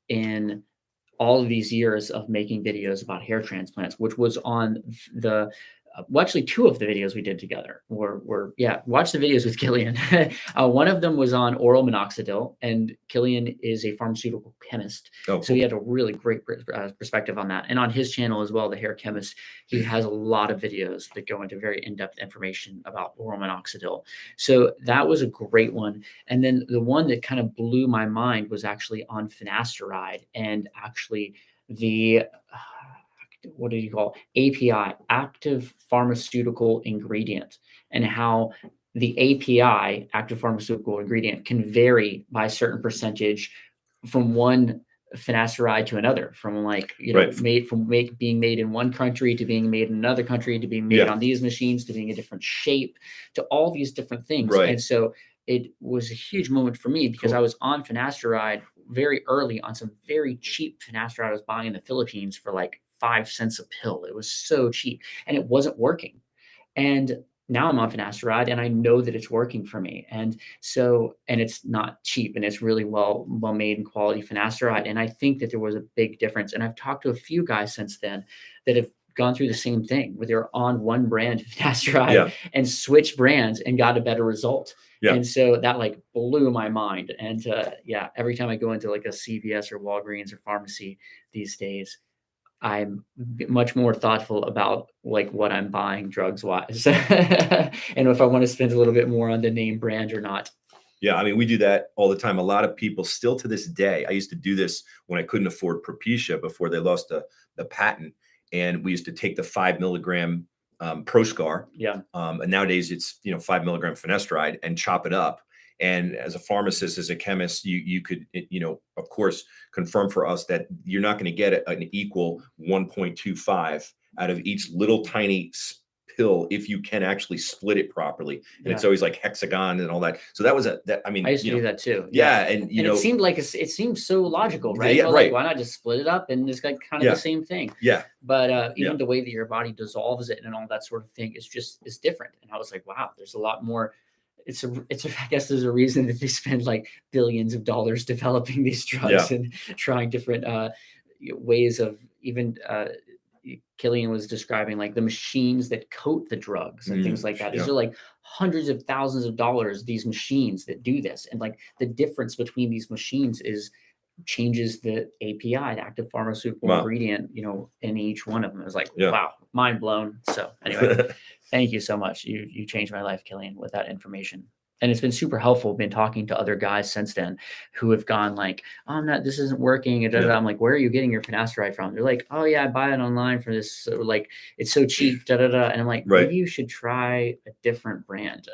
[SPEAKER 1] in all of these years of making videos about hair transplants, which was on the well, actually, 2 of the videos we did together were yeah, watch the videos with Killian. One of them was on oral minoxidil, and Killian is a pharmaceutical chemist.
[SPEAKER 2] Oh,
[SPEAKER 1] So
[SPEAKER 2] cool.
[SPEAKER 1] he had a really great perspective on that. And on his channel as well, The Hair Chemist, he has a lot of videos that go into very in-depth information about oral minoxidil. So that was a great one. And then the one that kind of blew my mind was actually on finasteride, and actually the what do you call API, active pharmaceutical ingredient, and how the API, active pharmaceutical ingredient, can vary by a certain percentage from one finasteride to another, from like
[SPEAKER 2] Right.
[SPEAKER 1] being made in one country to being made in another country to being made
[SPEAKER 2] Yeah.
[SPEAKER 1] on these machines to being a different shape to all these different things.
[SPEAKER 2] Right.
[SPEAKER 1] And so it was a huge moment for me because
[SPEAKER 2] Cool.
[SPEAKER 1] I was on finasteride very early on some very cheap finasteride I was buying in the Philippines for like 5 cents a pill. It was so cheap and it wasn't working. And now I'm on finasteride and I know that it's working for me. And so, and it's not cheap and it's really well made and quality finasteride. And I think that there was a big difference. And I've talked to a few guys since then that have gone through the same thing where they're on one brand of finasteride
[SPEAKER 2] Yeah.
[SPEAKER 1] and switched brands and got a better result.
[SPEAKER 2] Yeah.
[SPEAKER 1] And so that like blew my mind. And yeah, every time I go into like a CVS or Walgreens or pharmacy these days, I'm much more thoughtful about like what I'm buying drugs wise and if I want to spend a little bit more on the name brand or not.
[SPEAKER 2] Yeah, I mean, we do that all the time. A lot of people still to this day. I used to do this when I couldn't afford Propecia before they lost the patent, and we used to take the 5 milligram Proscar,
[SPEAKER 1] Yeah.
[SPEAKER 2] and nowadays it's 5 milligram finasteride and chop it up. And as a pharmacist, as a chemist, you could of course confirm for us that you're not going to get an equal 1.25 out of each little tiny pill if you can actually split it properly. And it's always like hexagon and all that. So that was I mean,
[SPEAKER 1] I used to do that too.
[SPEAKER 2] yeah. And
[SPEAKER 1] it seemed like it seemed so logical, right?
[SPEAKER 2] Yeah,
[SPEAKER 1] So
[SPEAKER 2] right.
[SPEAKER 1] like, why not just split it up and it's like kind of the same thing.
[SPEAKER 2] Yeah.
[SPEAKER 1] But even the way that your body dissolves it and all that sort of thing is different. And I was like, wow, there's a lot more. I guess there's a reason that they spend like billions of dollars developing these drugs and trying different ways of even Killian was describing like the machines that coat the drugs and things like that. These are like hundreds of thousands of dollars, these machines that do this. And like the difference between these machines changes the API, the active pharmaceutical ingredient, in each one of them. It was like, wow, mind blown. So anyway, thank you so much. You changed my life, Killian, with that information. And it's been super helpful. Been talking to other guys since then who have gone like, oh, this isn't working. And I'm like, where are you getting your finasteride from? They're like, oh yeah, I buy it online for this. So, like, it's so cheap. And I'm like, maybe you should try a different brand.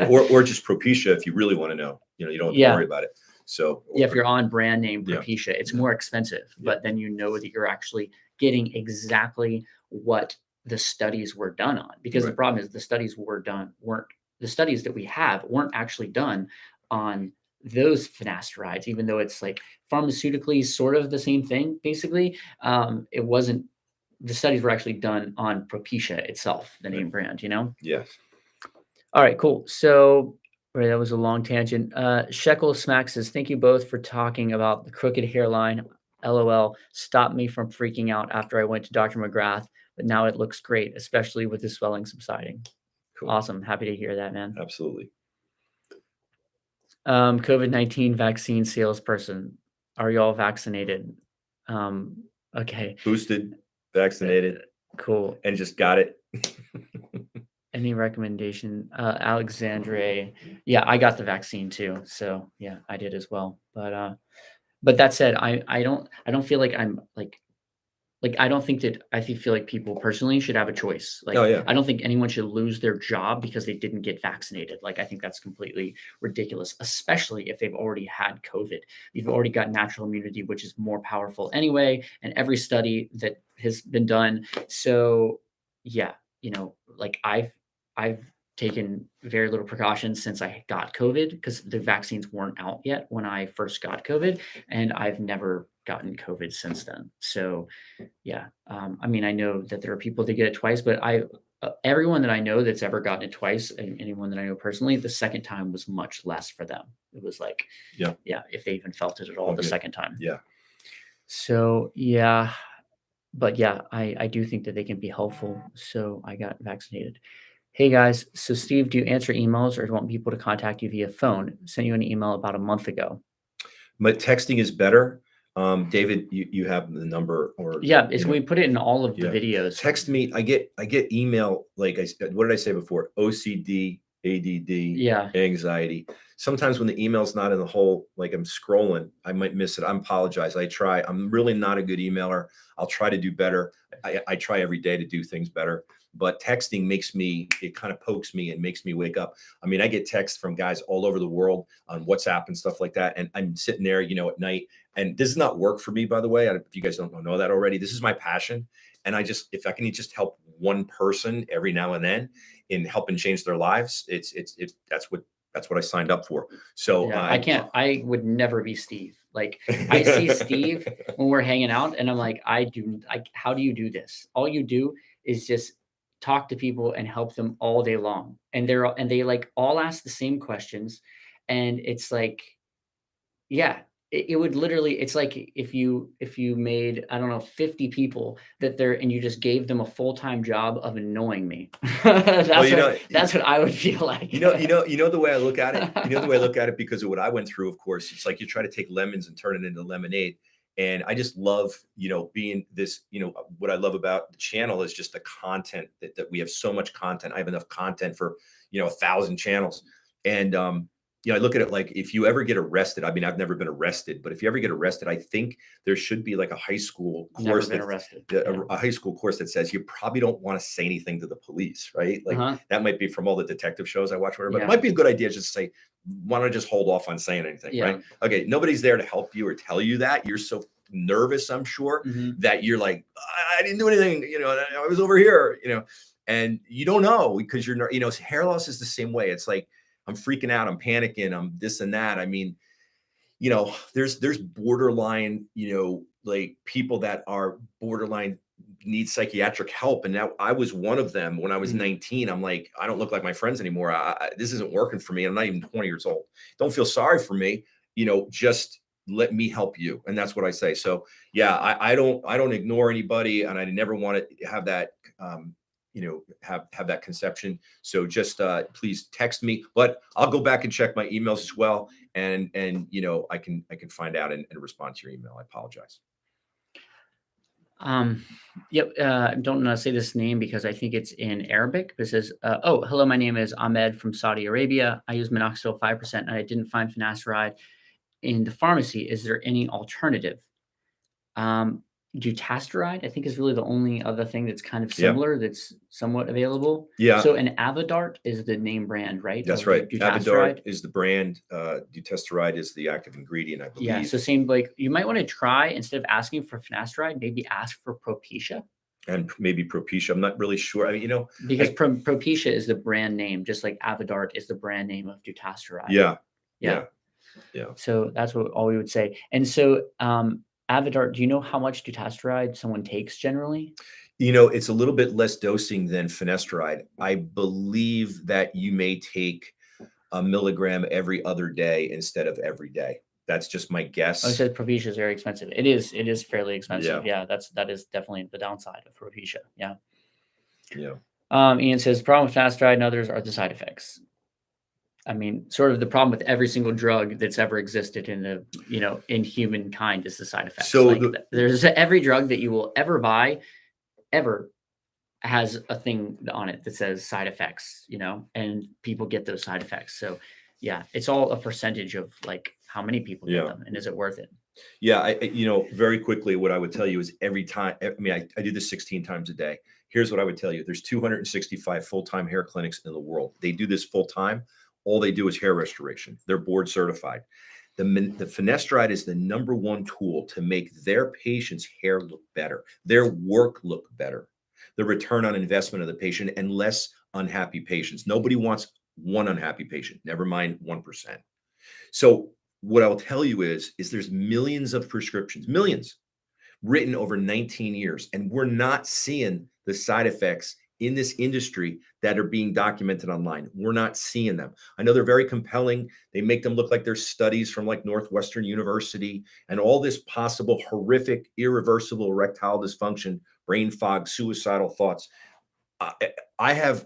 [SPEAKER 2] or just Propecia if you really want to know. You don't have to worry about it. So
[SPEAKER 1] if you're on brand name Propecia, it's more expensive, but then you know that you're actually getting exactly what the studies were done on. Because the problem is the studies that we have weren't actually done on those finasterides, even though it's like pharmaceutically sort of the same thing, basically. It wasn't, the studies were actually done on Propecia itself, the name brand, you know?
[SPEAKER 2] Yes.
[SPEAKER 1] All right, cool. So, right, that was a long tangent. Shekel Smack says, thank you both for talking about the crooked hairline. LOL. Stopped me from freaking out after I went to Dr. McGrath, but now it looks great, especially with the swelling subsiding.
[SPEAKER 2] Cool.
[SPEAKER 1] Awesome. Happy to hear that, man.
[SPEAKER 2] Absolutely.
[SPEAKER 1] COVID-19 vaccine salesperson. Are y'all vaccinated? Okay.
[SPEAKER 2] Boosted, vaccinated,
[SPEAKER 1] Cool.
[SPEAKER 2] and just got it.
[SPEAKER 1] Any recommendation? Alexandre. Yeah, I got the vaccine too. So yeah, I did as well. But that said, I don't feel like I'm like I don't think that feel like people personally should have a choice. Like
[SPEAKER 2] Oh, yeah.
[SPEAKER 1] I don't think anyone should lose their job because they didn't get vaccinated. Like I think that's completely ridiculous, especially if they've already had COVID. You've already got natural immunity, which is more powerful anyway, and every study that has been done. So yeah, you know, like I've taken very little precautions since I got COVID because the vaccines weren't out yet when I first got COVID, and I've never gotten COVID since then. So yeah, I mean, I know that there are people that get it twice, but everyone that I know that's ever gotten it twice, and anyone that I know personally, the second time was much less for them. It was like,
[SPEAKER 2] Yeah.
[SPEAKER 1] if they even felt it at all the second time.
[SPEAKER 2] Yeah.
[SPEAKER 1] So yeah, but yeah, I do think that they can be helpful. So I got vaccinated. Hey guys, so Steve, do you answer emails or do you want people to contact you via phone? Sent you an email about a month ago.
[SPEAKER 2] But texting is better. David, you have the number, or
[SPEAKER 1] yeah, it's we put it in all of the videos.
[SPEAKER 2] Text me. I get email, like what did I say before? OCD, ADD, anxiety. Sometimes when the email's not in the whole, like I'm scrolling, I might miss it. I apologize. I try. I'm really not a good emailer. I'll try to do better. I try every day to do things better. But texting makes me, it kind of pokes me and makes me wake up. I mean, I get texts from guys all over the world on WhatsApp and stuff like that. And I'm sitting there, you know, at night, and this does not work for me, by the way. If you guys don't know that already, this is my passion. And I just, if I can just help one person every now and then in helping change their lives, that's what I signed up for. So
[SPEAKER 1] I would never be Steve. Like I see Steve when we're hanging out and I'm like, how do you do this? All you do is just talk to people and help them all day long. And they like all ask the same questions. And it's like, yeah, it would literally, it's like if you made, I don't know, 50 people and you just gave them a full-time job of annoying me. That's what I would feel like.
[SPEAKER 2] You know the way I look at it. You know the way I look at it because of what I went through. Of course, it's like you try to take lemons and turn it into lemonade. And I just love, being this, what I love about the channel is just the content that we have so much content. I have enough content for, 1,000 channels. And, I look at it like if you ever get arrested, I mean, I've never been arrested, but if you ever get arrested, I think there should be like a high school course, a high school course that says you probably don't want to say anything to the police, right? Like that might be from all the detective shows I watch, whatever, but it might be a good idea just to say, why don't I just hold off on saying anything, right? Okay, nobody's there to help you or tell you that. You're so nervous, I'm sure, that you're like, I didn't do anything, I was over here, and you don't know because you're, hair loss is the same way. It's like, I'm freaking out, I'm panicking, I'm this and that. I mean, there's borderline, like people that are borderline need psychiatric help. And now I was one of them when I was 19. I'm like, I don't look like my friends anymore. This isn't working for me. I'm not even 20 years old. Don't feel sorry for me. Just let me help you. And that's what I say. So yeah, I don't ignore anybody, and I never want to have that, have that conception. So just please text me, but I'll go back and check my emails as well. And I can find out and respond to your email. I apologize.
[SPEAKER 1] Don't know say this name because I think it's in Arabic. It says, hello, my name is Ahmed from Saudi Arabia. I use minoxidil 5% and I didn't find finasteride in the pharmacy. Is there any alternative? Dutasteride, I think, is really the only other thing that's kind of similar that's somewhat available.
[SPEAKER 2] Yeah.
[SPEAKER 1] So an Avodart is the name brand, right?
[SPEAKER 2] That's right. Avodart is the brand. Dutasteride is the active ingredient, I believe.
[SPEAKER 1] Yeah. So same, like you might want to try, instead of asking for finasteride, maybe ask for Propecia.
[SPEAKER 2] And maybe Propecia. I'm not really sure. I mean,
[SPEAKER 1] because Propecia is the brand name, just like Avodart is the brand name of Dutasteride.
[SPEAKER 2] Yeah. Yeah.
[SPEAKER 1] So that's what all we would say. And so, Avidar, do you know how much Dutasteride someone takes generally?
[SPEAKER 2] It's a little bit less dosing than finasteride. I believe that you may take a milligram every other day instead of every day. That's just my
[SPEAKER 1] Oh, it
[SPEAKER 2] guess.
[SPEAKER 1] says Propecia is very expensive. It is fairly expensive.
[SPEAKER 2] Yeah.
[SPEAKER 1] Yeah, that is definitely the downside of Propecia. Yeah.
[SPEAKER 2] Yeah.
[SPEAKER 1] Ian says problem with finasteride and others are the side effects. I mean, sort of the problem with every single drug that's ever existed in the, in humankind is the side effects.
[SPEAKER 2] So
[SPEAKER 1] Like
[SPEAKER 2] the
[SPEAKER 1] there's every drug that you will ever buy, ever has a thing on it that says side effects, and people get those side effects. So yeah, it's all a percentage of like how many people get
[SPEAKER 2] yeah.
[SPEAKER 1] them and is it worth it?
[SPEAKER 2] Yeah, very quickly, what I would tell you is every time, I mean, I do this 16 times a day. Here's what I would tell you. There's 265 full-time hair clinics in the world. They do this full time. All they do is hair restoration. They're board certified. The finasteride is the number one tool to make their patients' hair look better, their work look better, the return on investment of the patient, and less unhappy patients. Nobody wants one unhappy patient, never mind 1%. So what I'll tell you is there's millions of prescriptions, millions written over 19 years, and we're not seeing the side effects in this industry that are being documented online. We're not seeing them. I know they're very compelling. They make them look like they're studies from like Northwestern University and all this possible horrific, irreversible erectile dysfunction, brain fog, suicidal thoughts. I,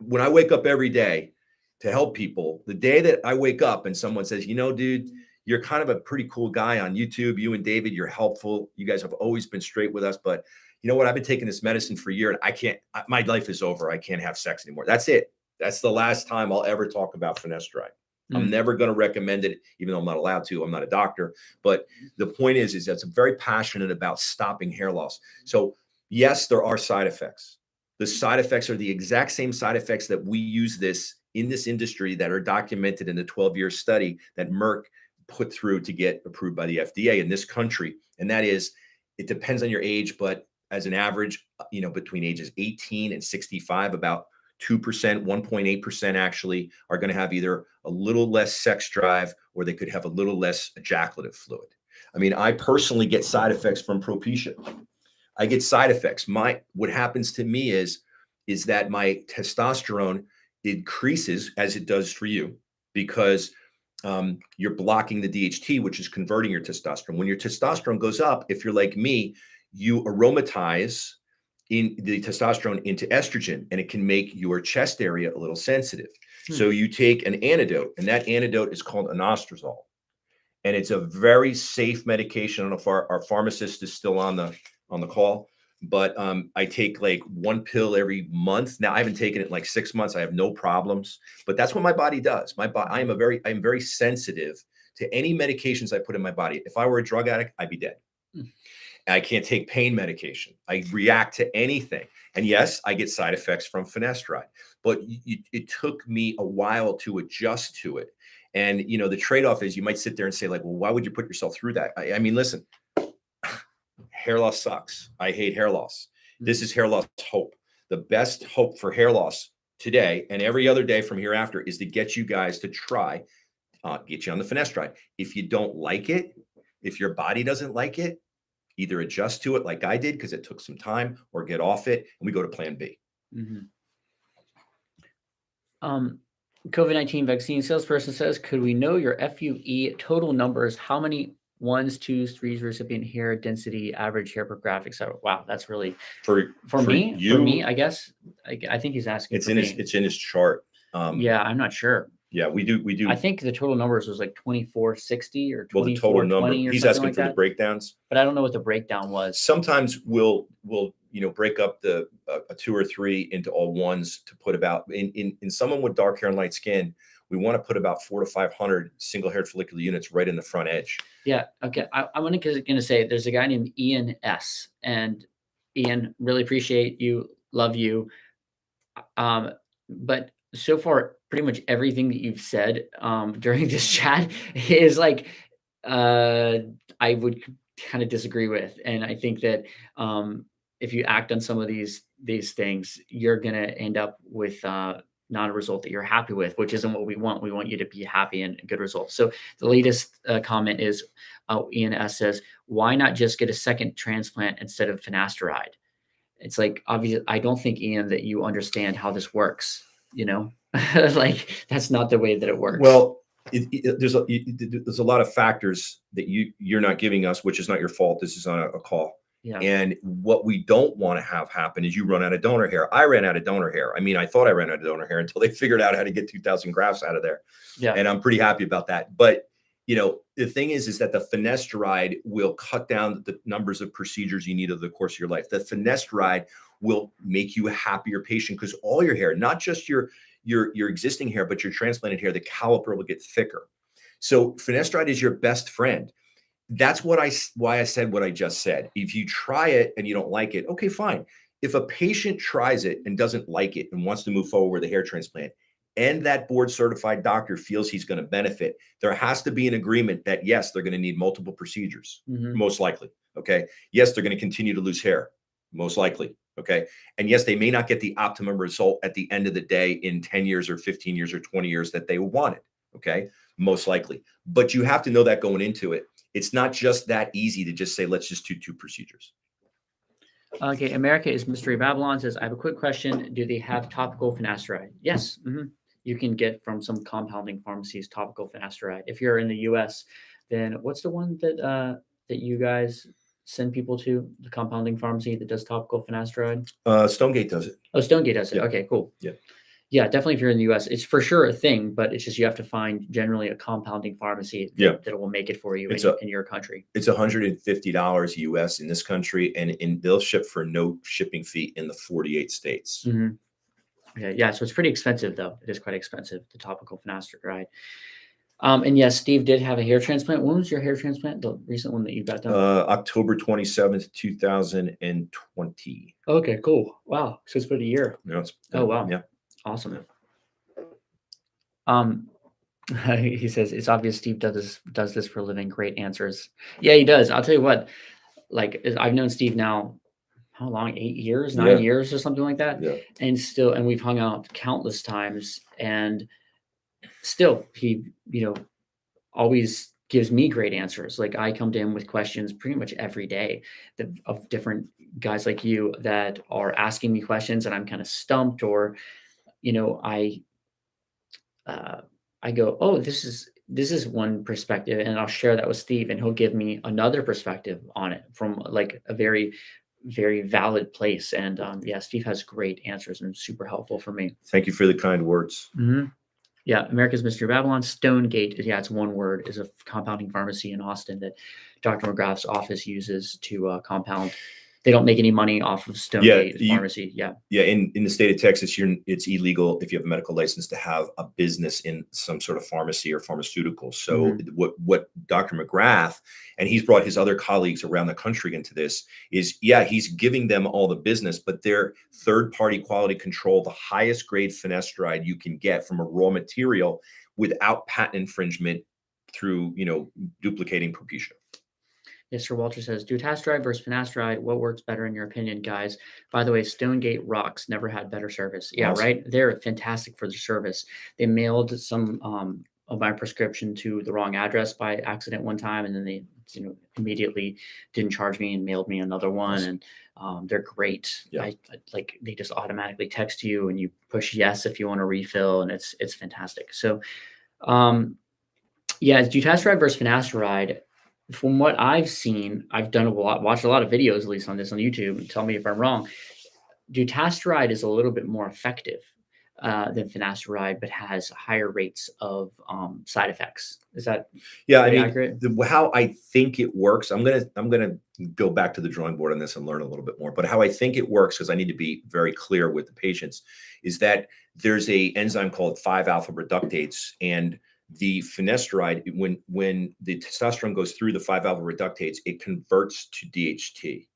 [SPEAKER 2] when I wake up every day to help people, the day that I wake up and someone says, dude, you're kind of a pretty cool guy on YouTube. You and David, you're helpful. You guys have always been straight with us. But you know what? I've been taking this medicine for a year and my life is over. I can't have sex anymore. That's it. That's the last time I'll ever talk about finasteride. I'm never going to recommend it, even though I'm not allowed to. I'm not a doctor. But the point is that I'm very passionate about stopping hair loss. So yes, there are side effects. The side effects are the exact same side effects that we use this in this industry that are documented in the 12-year study that Merck put through to get approved by the FDA in this country. And that is, it depends on your age, but as an average, between ages 18 and 65, about 2%, 1.8% actually are going to have either a little less sex drive or they could have a little less ejaculative fluid. I mean, I personally get side effects from Propecia. I get side effects. What happens to me is that my testosterone increases as it does for you because you're blocking the DHT, which is converting your testosterone. When your testosterone goes up, if you're like me, you aromatize in the testosterone into estrogen, and it can make your chest area a little sensitive. So you take an antidote, and that antidote is called anastrozole, and it's a very safe medication. I don't know if our pharmacist is still on the call, but I take like one pill every month. Now I haven't taken it in like 6 months. I have no problems, but that's what my body does. I'm very sensitive to any medications I put in my body. If I were a drug addict, I'd be dead. I can't take pain medication. I react to anything. And yes, I get side effects from finasteride, but it took me a while to adjust to it. And, the trade-off is you might sit there and say like, well, why would you put yourself through that? I mean, listen, hair loss sucks. I hate hair loss. This is hair loss hope. The best hope for hair loss today and every other day from hereafter is to get you guys to try, get you on the finasteride. If you don't like it, if your body doesn't like it, either adjust to it like I did because it took some time, or get off it and we go to plan B.
[SPEAKER 1] COVID-19 vaccine salesperson says, could we know your FUE total numbers? How many ones, twos, threes recipient hair density, average hair per graphic? So wow, that's really for me, I guess. I think he's asking.
[SPEAKER 2] It's in his chart.
[SPEAKER 1] Yeah, I'm not sure.
[SPEAKER 2] Yeah, we do.
[SPEAKER 1] I think the total numbers was like 2460 or 2420
[SPEAKER 2] the total number.
[SPEAKER 1] or
[SPEAKER 2] He's
[SPEAKER 1] something
[SPEAKER 2] asking
[SPEAKER 1] like
[SPEAKER 2] for
[SPEAKER 1] that.
[SPEAKER 2] the breakdowns,
[SPEAKER 1] but I don't know what the breakdown was.
[SPEAKER 2] Sometimes we'll break up the a 2 or 3 into all ones to put about in someone with dark hair and light skin. We want to put about 400 to 500 single-haired follicular units right in the front edge.
[SPEAKER 1] Yeah. Okay. I'm going to say there's a guy named Ian S. And Ian, really appreciate you, love you. But so far, pretty much everything that you've said during this chat is like I would kind of disagree with, and I think that if you act on some of these things, you're gonna end up with not a result that you're happy with, which isn't what we want. We want you to be happy and good results. So the latest comment is Ian S says, why not just get a second transplant instead of finasteride? It's like, obviously, I don't think, Ian, that you understand how this works, you know? Like, that's not the way that it works.
[SPEAKER 2] Well, there's a lot of factors that you're not giving us, which is not your fault. This is on a call.
[SPEAKER 1] Yeah.
[SPEAKER 2] And what we don't want to have happen is you run out of donor hair. I ran out of donor hair. I mean, I thought I ran out of donor hair until they figured out how to get 2,000 grafts out of there.
[SPEAKER 1] Yeah.
[SPEAKER 2] And I'm pretty happy about that. But, you know, the thing is that the finasteride will cut down the numbers of procedures you need over the course of your life. The finasteride will make you a happier patient because all your hair, not just your existing hair, but your transplanted hair, the caliper will get thicker. So finasteride is your best friend. That's why I said what I just said. If you try it and you don't like it, okay, fine. If a patient tries it and doesn't like it and wants to move forward with a hair transplant, and that board certified doctor feels he's going to benefit, there has to be an agreement that yes, they're going to need multiple procedures, most likely. Okay. Yes, they're going to continue to lose hair, most likely. Okay. And yes, they may not get the optimum result at the end of the day in 10 years or 15 years or 20 years that they wanted. Okay. Most likely. But you have to know that going into it. It's not just that easy to just say, let's just do 2 procedures.
[SPEAKER 1] Okay. America is Mystery Babylon says, I have a quick question. Do they have topical finasteride? Yes. You can get from some compounding pharmacies topical finasteride. If you're in the US, then what's the one that you guys send people to, the compounding pharmacy that does topical finasteride?
[SPEAKER 2] Stonegate does it.
[SPEAKER 1] Oh, Stonegate does it.
[SPEAKER 2] Yeah.
[SPEAKER 1] Okay, cool.
[SPEAKER 2] Yeah.
[SPEAKER 1] Yeah, definitely if you're in the US, it's for sure a thing, but it's just you have to find generally a compounding pharmacy that will make it for you in your country.
[SPEAKER 2] It's $150 US in this country, and they'll ship for no shipping fee in the 48 states.
[SPEAKER 1] Okay, yeah, so it's pretty expensive though. It is quite expensive, the topical finasteride. And yes, Steve did have a hair transplant. When was your hair transplant? The recent one that you got done?
[SPEAKER 2] October 27th, 2020.
[SPEAKER 1] Okay, cool. Wow. So it's been a year.
[SPEAKER 2] Yeah,
[SPEAKER 1] oh, wow.
[SPEAKER 2] Yeah.
[SPEAKER 1] Awesome. He says, it's obvious Steve does this for a living. Great answers. Yeah, he does. I'll tell you what, like I've known Steve now, how long? 8 years, 9 years or something like that.
[SPEAKER 2] Yeah.
[SPEAKER 1] And we've hung out countless times, and still he, always gives me great answers. Like I come to him with questions pretty much every day of different guys like you that are asking me questions and I'm kind of stumped, or, I go, oh, this is one perspective, and I'll share that with Steve, and he'll give me another perspective on it from like a very, very valid place. And yeah, Steve has great answers and super helpful for me.
[SPEAKER 2] Thank you for the kind words.
[SPEAKER 1] Yeah, America's Mystery Babylon. Stonegate, yeah, it's one word, is a compounding pharmacy in Austin that Dr. McGrath's office uses to compound. They don't make any money off of Stonegate pharmacy. Yeah.
[SPEAKER 2] In the state of Texas, it's illegal if you have a medical license to have a business in some sort of pharmacy or pharmaceutical. So what Dr. McGrath, and he's brought his other colleagues around the country into this, is he's giving them all the business, but they're third-party quality control, the highest grade finasteride you can get from a raw material without patent infringement through duplicating Propecia.
[SPEAKER 1] Yes, Sir Walter says, Dutasteride versus finasteride, what works better in your opinion, guys? By the way, Stonegate rocks, never had better service. Yeah, awesome. Right? They're fantastic for the service. They mailed some of my prescription to the wrong address by accident one time, and then they immediately didn't charge me and mailed me another one. Awesome. And they're great. Yeah. Like they just automatically text you and you push yes if you want to refill, and it's fantastic. So yeah, Dutasteride versus finasteride. From what I've seen, I've done watched a lot of videos, at least on this on YouTube, and tell me if I'm wrong. Dutasteride is a little bit more effective than finasteride, but has higher rates of side effects. Is that accurate?
[SPEAKER 2] How I think it works, I'm gonna go back to the drawing board on this and learn a little bit more. But how I think it works, because I need to be very clear with the patients, is that there's a enzyme called 5-alpha reductase, and the finasteride, when the testosterone goes through the 5-alpha reductase, it converts to DHT.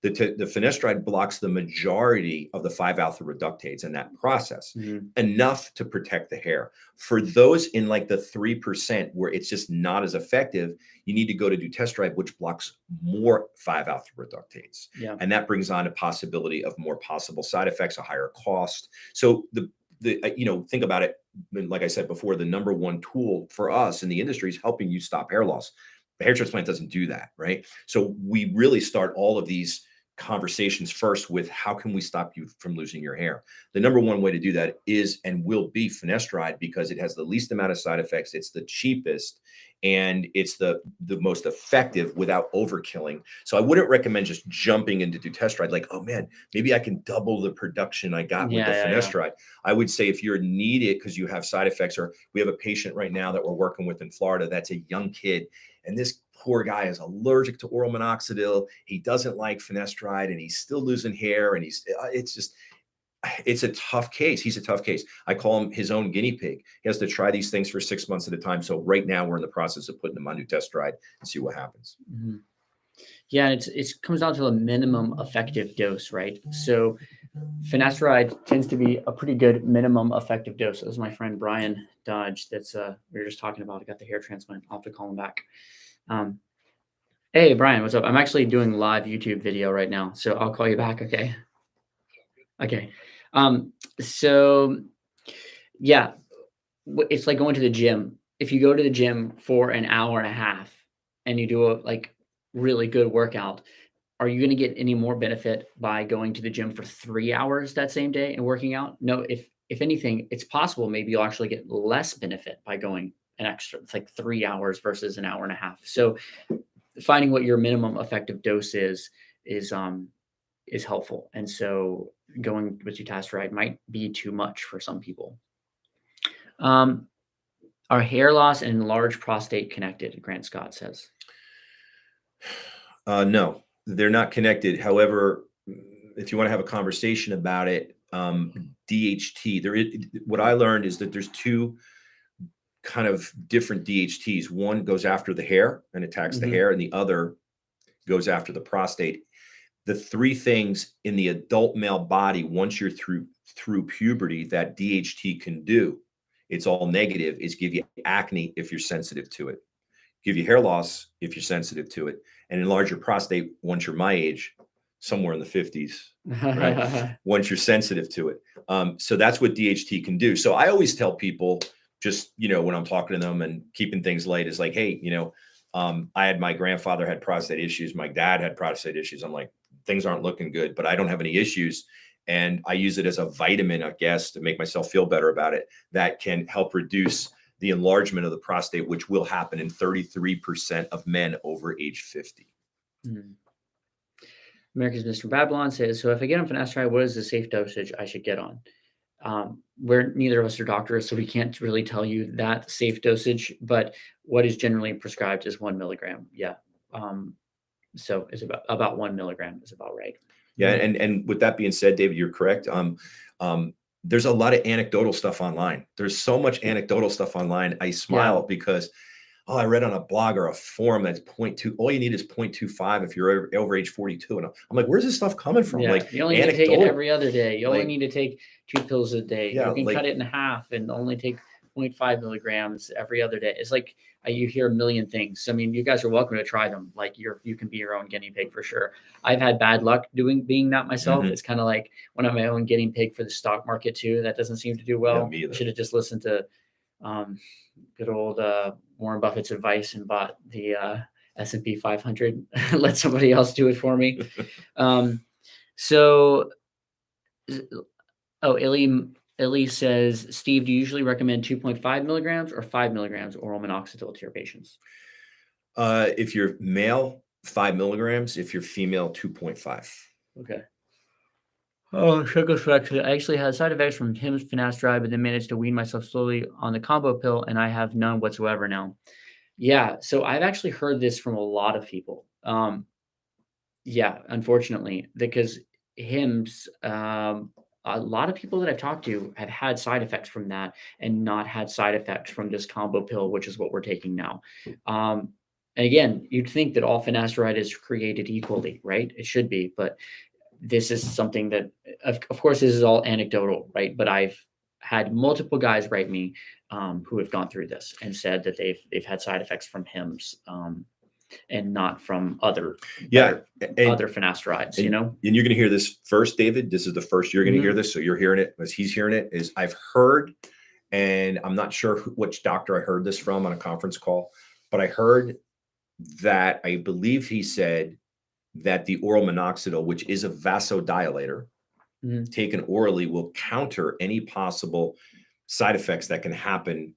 [SPEAKER 2] The finasteride blocks the majority of the 5-alpha reductase in that process, enough to protect the hair. For those in like the 3% where it's just not as effective, you need to go to Dutasteride, which blocks more 5-alpha reductase. Yeah. And that brings on a possibility of more possible side effects, a higher cost. So think about it. Like I said before, the number one tool for us in the industry is helping you stop hair loss. The hair transplant doesn't do that, right? So we really start all of these conversations first with how can we stop you from losing your hair? The number one way to do that is and will be finasteride, because it has the least amount of side effects. It's the cheapest and it's the most effective without overkilling. So I wouldn't recommend just jumping into Dutasteride like, oh man, maybe I can double the production I got with the finasteride. I would say if you're needed because you have side effects, or we have a patient right now that we're working with in Florida that's a young kid, and this poor guy is allergic to oral minoxidil. He doesn't like finasteride, and he's still losing hair. And it's a tough case. He's a tough case. I call him his own guinea pig. He has to try these things for 6 months at a time. So right now we're in the process of putting him on Dutasteride and see what happens.
[SPEAKER 1] Mm-hmm. Yeah, it comes down to a minimum effective dose, right? So finasteride tends to be a pretty good minimum effective dose. As my friend Brian Dodge, that's we were just talking about, I got the hair transplant. I'll have to call him back. Hey Brian, what's up? I'm actually doing live YouTube video right now, so I'll call you back. Okay. Okay. So yeah, it's like going to the gym. If you go to the gym for an hour and a half and you do a really good workout, are you going to get any more benefit by going to the gym for 3 hours that same day and working out? No, if anything, it's possible maybe you'll actually get less benefit by going an extra, it's like 3 hours versus an hour and a half. So finding what your minimum effective dose is helpful. And so going with Dutasteride might be too much for some people. Are hair loss and enlarged prostate connected? Grant Scott says.
[SPEAKER 2] No, they're not connected. However, if you want to have a conversation about it, DHT, what I learned is that there's two kind of different DHTs. One goes after the hair and attacks the hair, and the other goes after the prostate. The three things in the adult male body, once you're through puberty, that DHT can do, it's all negative, is give you acne if you're sensitive to it, give you hair loss if you're sensitive to it, and enlarge your prostate once you're my age, somewhere in the 50s, right? Once you're sensitive to it. So that's what DHT can do. So I always tell people, just, when I'm talking to them and keeping things light, is like, hey, my grandfather had prostate issues. My dad had prostate issues. I'm like, things aren't looking good, but I don't have any issues. And I use it as a vitamin, I guess, to make myself feel better about it. That can help reduce the enlargement of the prostate, which will happen in 33% of men over age 50.
[SPEAKER 1] Mm-hmm. America's Mr. Babylon says, so if I get on finasteride, what is the safe dosage I should get on? We're neither of us are doctors, so we can't really tell you that safe dosage, but what is generally prescribed is 1 milligram. Yeah. So it's about 1 milligram is about right.
[SPEAKER 2] Yeah. And with that being said, David, you're correct. There's a lot of anecdotal stuff online. There's so much anecdotal stuff online. I smile because, I read on a blog or a forum that's 0.2. All you need is 0.25 if you're over age 42. And I'm like, where's this stuff coming from?
[SPEAKER 1] Yeah.
[SPEAKER 2] Like,
[SPEAKER 1] you only need to take it every other day. You only need to take 2 pills a day.
[SPEAKER 2] Yeah,
[SPEAKER 1] you can cut it in half and only take 0.5 milligrams every other day. It's like you hear a million things. I mean, you guys are welcome to try them. Like you can be your own guinea pig for sure. I've had bad luck being that myself. It's kind of like when I'm my own guinea pig for the stock market too. That doesn't seem to do well. I should have just listened to good old Warren Buffett's advice and bought the S&P 500. Let somebody else do it for me. Illy says, Steve, do you usually recommend 2.5 milligrams or 5 milligrams oral minoxidil to your patients?
[SPEAKER 2] If you're male, 5 milligrams. If you're female, 2.5.
[SPEAKER 1] Okay. Oh, sugar correction. I actually had side effects from Hims finasteride, but then managed to wean myself slowly on the combo pill, and I have none whatsoever now. Yeah, so I've actually heard this from a lot of people. Yeah, unfortunately, because Hims, a lot of people that I've talked to have had side effects from that and not had side effects from this combo pill, which is what we're taking now. And again, you'd think that all finasteride is created equally, right? It should be, but this is something that, of course, this is all anecdotal, right? But I've had multiple guys who have gone through this and said that they've had side effects from Hims. and not from other
[SPEAKER 2] Yeah.
[SPEAKER 1] other finasterides, you know?
[SPEAKER 2] And you're going to hear this first, David. This is the first you're going to hear this. So you're hearing it as he's hearing it. Is I've heard, and I'm not sure which doctor I heard this from on a conference call, but I heard that I believe he said that the oral minoxidil, which is a vasodilator, taken orally will counter any possible side effects that can happen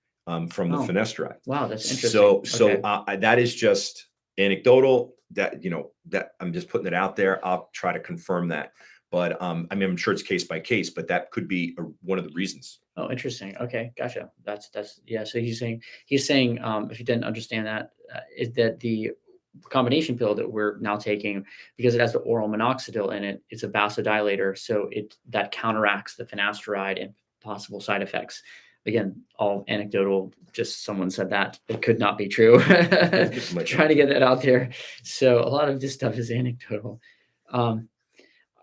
[SPEAKER 2] from the finasteride.
[SPEAKER 1] Wow, that's interesting.
[SPEAKER 2] So that is just anecdotal. That that I'm just putting it out there. I'll try to confirm that, but I mean, I'm sure it's case by case, but that could be one of the reasons.
[SPEAKER 1] Oh, interesting. Okay, gotcha. That's yeah. So he's saying if you didn't understand that, is that the combination pill that we're now taking, because it has the oral minoxidil in it, it's a vasodilator, so that counteracts the finasteride and possible side effects. Again, all anecdotal, just someone said that. It could not be true. Trying to get that out there. So a lot of this stuff is anecdotal.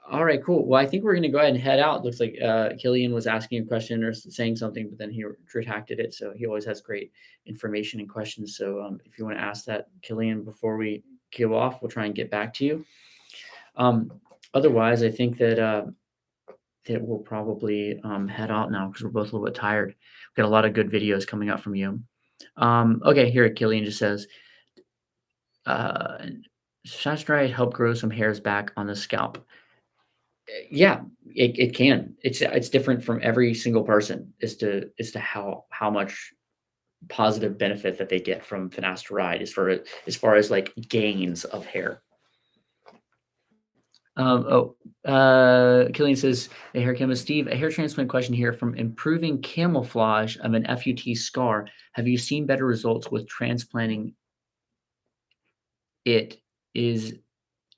[SPEAKER 1] All right, cool. Well, I think we're going to go ahead and head out. Looks like Killian was asking a question or saying something, but then he retracted it. So he always has great information and questions. So if you want to ask that, Killian, before we go off, we'll try and get back to you. Otherwise, I think that we'll probably head out now because we're both a little bit tired. We've got a lot of good videos coming up from you. Okay, here Killian just says, Finasteride help grow some hairs back on the scalp. Yeah, it can. It's different from every single person as to how much positive benefit that they get from finasteride as far as like gains of hair. Killian says, a hair chemist, Steve, a hair transplant question here from improving camouflage of an FUT scar. Have you seen better results with transplanting it? Is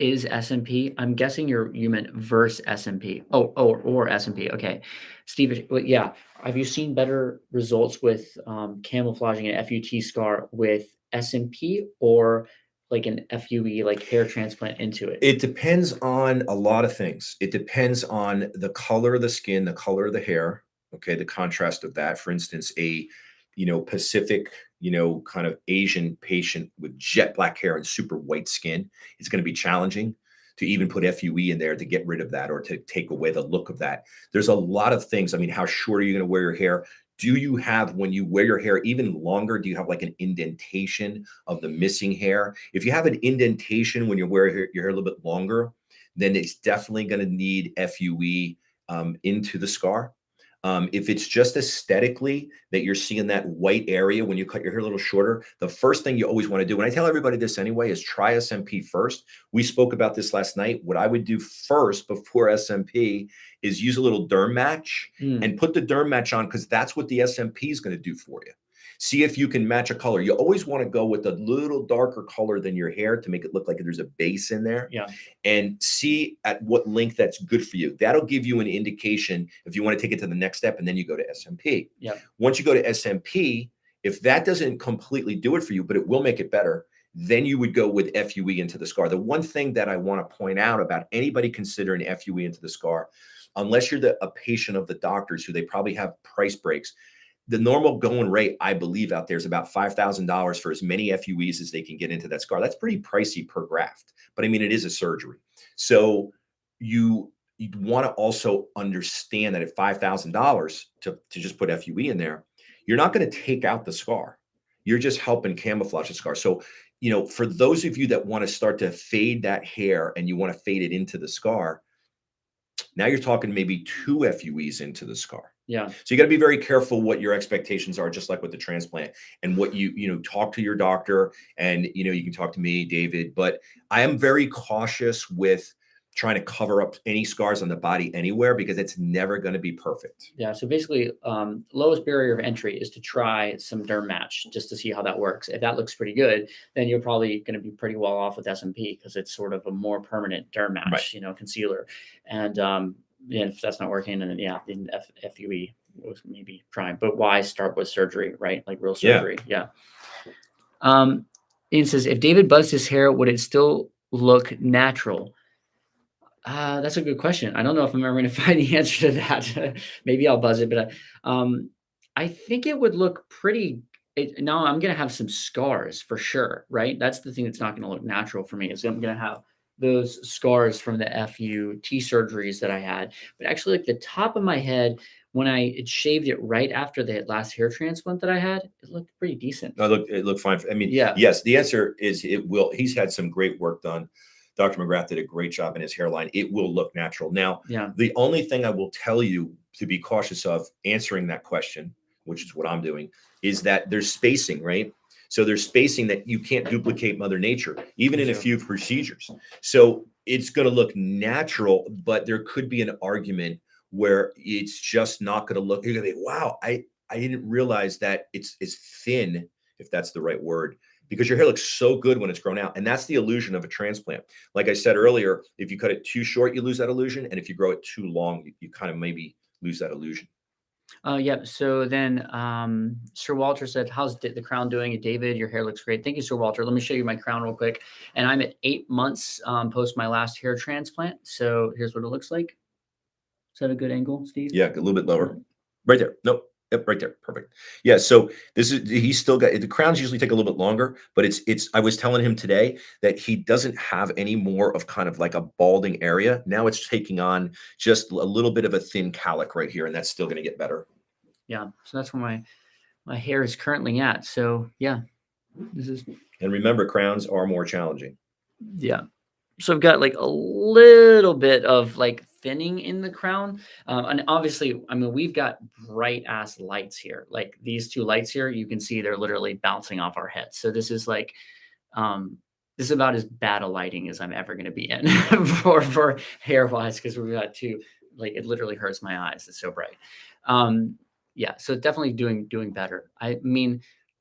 [SPEAKER 1] SMP? I'm guessing you meant verse SMP. Or SMP. Okay. Steve, yeah. Have you seen better results with camouflaging an FUT scar with SMP or like an FUE, like hair transplant into it?
[SPEAKER 2] It depends on a lot of things. It depends on the color of the skin, the color of the hair, okay, the contrast of that. For instance, a Pacific, kind of Asian patient with jet black hair and super white skin, it's going to be challenging to even put FUE in there to get rid of that or to take away the look of that. There's a lot of things. I mean, how short are you going to wear your hair? Do you have, when you wear your hair even longer, do you have like an indentation of the missing hair? If you have an indentation when you wear your hair a little bit longer, then it's definitely going to need FUE into the scar. If it's just aesthetically that you're seeing that white area when you cut your hair a little shorter, the first thing you always want to do, and I tell everybody this anyway, is try SMP first. We spoke about this last night. What I would do first before SMP is use a little derm match and put the derm match on, because that's what the SMP is going to do for you. See if you can match a color. You always want to go with a little darker color than your hair to make it look like there's a base in there.
[SPEAKER 1] Yeah.
[SPEAKER 2] And see at what length that's good for you. That'll give you an indication if you want to take it to the next step, and then you go to SMP.
[SPEAKER 1] Yeah.
[SPEAKER 2] Once you go to SMP, if that doesn't completely do it for you, but it will make it better, then you would go with FUE into the scar. The one thing that I want to point out about anybody considering FUE into the scar, unless you're a patient of the doctors who they probably have price breaks, the normal going rate, I believe, out there is about $5,000 for as many FUEs as they can get into that scar. That's pretty pricey per graft, but I mean, it is a surgery. So you'd want to also understand that at $5,000 to just put FUE in there, you're not going to take out the scar. You're just helping camouflage the scar. So, for those of you that want to start to fade that hair and you want to fade it into the scar, now you're talking maybe 2 FUEs into the scar.
[SPEAKER 1] Yeah.
[SPEAKER 2] So you got to be very careful what your expectations are, just like with the transplant, and what you talk to your doctor, and you can talk to me, David, but I am very cautious with trying to cover up any scars on the body anywhere, because it's never going to be perfect.
[SPEAKER 1] Yeah. So basically, lowest barrier of entry is to try some derm match just to see how that works. If that looks pretty good, then you're probably going to be pretty well off with SMP, because it's sort of a more permanent derm match,
[SPEAKER 2] Right.
[SPEAKER 1] Concealer. And if that's not working, then then FUE was maybe trying. But why start with surgery, right? Like real surgery. Yeah. Ian says, if David buzzed his hair, would it still look natural? That's a good question. I don't know if I'm ever going to find the answer to that. Maybe I'll buzz it, but I think it would look pretty. now I'm gonna have some scars for sure, right? That's the thing that's not gonna look natural for me is I'm gonna have those scars from the FUT surgeries that I had. But actually, like the top of my head, when I had shaved it right after the last hair transplant that I had, it looked pretty decent.
[SPEAKER 2] No, it looked fine. I mean,
[SPEAKER 1] Yeah,
[SPEAKER 2] yes, the answer is it will. He's had some great work done. Dr. McGrath did a great job in his hairline. It will look natural. Now,
[SPEAKER 1] yeah,
[SPEAKER 2] the only thing I will tell you to be cautious of answering that question, which is what I'm doing, is that there's spacing, right? So there's spacing that you can't duplicate Mother Nature, even in a
[SPEAKER 1] sure.
[SPEAKER 2] few procedures. So it's going to look natural, but there could be an argument where it's just not going to look. You're going to be, wow, I didn't realize that it's thin, if that's the right word, because your hair looks so good when it's grown out. And that's the illusion of a transplant. Like I said earlier, if you cut it too short, you lose that illusion. And if you grow it too long, you kind of maybe lose that illusion.
[SPEAKER 1] Yep. So then, Sir Walter said, "How's the crown doing?" David, your hair looks great. Thank you, Sir Walter. Let me show you my crown real quick. And I'm at 8 months post my last hair transplant. So here's what it looks like. Is that a good angle, Steve?
[SPEAKER 2] Yeah, a little bit lower. Right there. Nope. Yep, right there. Perfect. Yeah. So this is he's still got the crowns usually take a little bit longer, but it's I was telling him today that he doesn't have any more of kind of like a balding area. Now it's taking on just a little bit of a thin cowlick right here, and that's still going to get better.
[SPEAKER 1] Yeah. So that's where my hair is currently at. So yeah, this is
[SPEAKER 2] And remember, crowns are more challenging.
[SPEAKER 1] yeah. So I've got like a little bit of like thinning in the crown. And obviously, I mean, we've got bright ass lights here. Like these two lights here, you can see they're literally bouncing off our heads. So this is like, this is about as bad a lighting as I'm ever going to be in for hair wise, because we've got two, like it literally hurts my eyes. It's so bright. Um, yeah. So definitely doing better. I mean,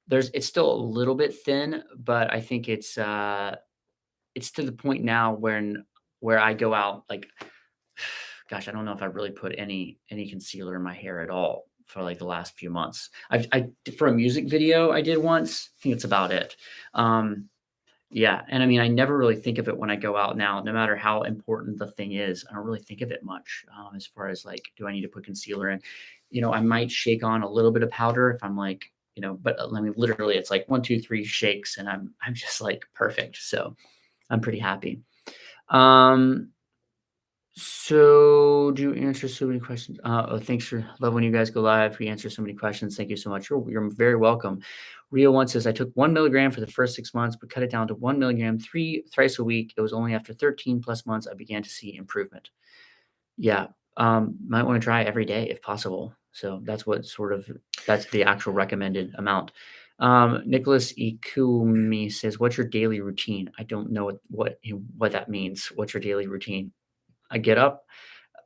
[SPEAKER 1] it's still a little bit thin, but I think it's to the point now where I go out like, gosh, I don't know if I've really put any concealer in my hair at all for like the last few months. I for a music video I did once. I think it's about it. Um, yeah, and I mean, I never really think of it when I go out now, no matter how important the thing is. I don't really think of it much as far as like, do I need to put concealer in? I might shake on a little bit of powder if I'm like, but I mean, literally, it's like 1, 2, 3 shakes, and I'm just like perfect. So I'm pretty happy. Um, so do you answer so many questions? Oh, thanks for love when you guys go live. We answer so many questions. Thank you so much. You're very welcome. Rio one says, I took 1 milligram for the first 6 months, but cut it down to 1 milligram thrice a week. It was only after 13 plus months I began to see improvement. Yeah. Might want to try every day if possible. So that's the actual recommended amount. Nicholas Ikumi says, what's your daily routine? I don't know what that means. What's your daily routine? I get up,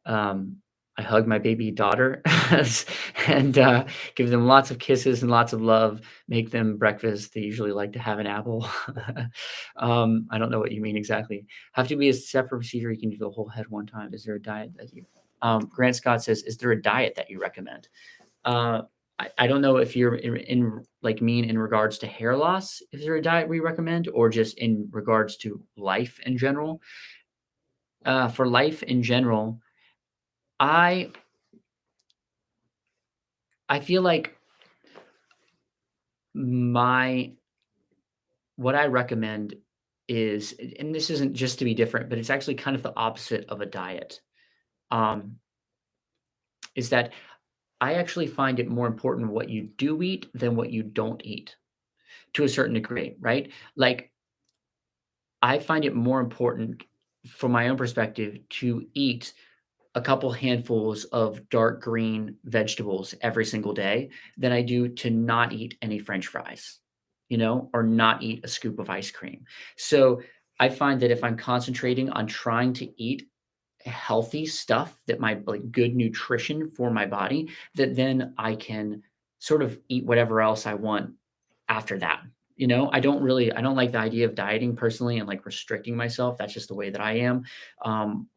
[SPEAKER 1] um, I hug my baby daughter and give them lots of kisses and lots of love, make them breakfast. They usually like to have an apple. I don't know what you mean exactly. Have to be a separate procedure. You can do the whole head one time. Is there a diet that Grant Scott says, is there a diet that you recommend? Uh, I don't know if you're in like mean in regards to hair loss, is there a diet we recommend, or just in regards to life in general? For life in general, I I feel like my what I recommend is, and this isn't just to be different, but it's actually kind of the opposite of a diet. Um, is that I actually find it more important what you do eat than what you don't eat to a certain degree, right? Like I find it more important from my own perspective to eat a couple handfuls of dark green vegetables every single day than I do to not eat any french fries, or not eat a scoop of ice cream. So I find that if I'm concentrating on trying to eat healthy stuff that my like good nutrition for my body, that then I can sort of eat whatever else I want after that. I don't like the idea of dieting personally and like restricting myself. That's just the way that I am. Um,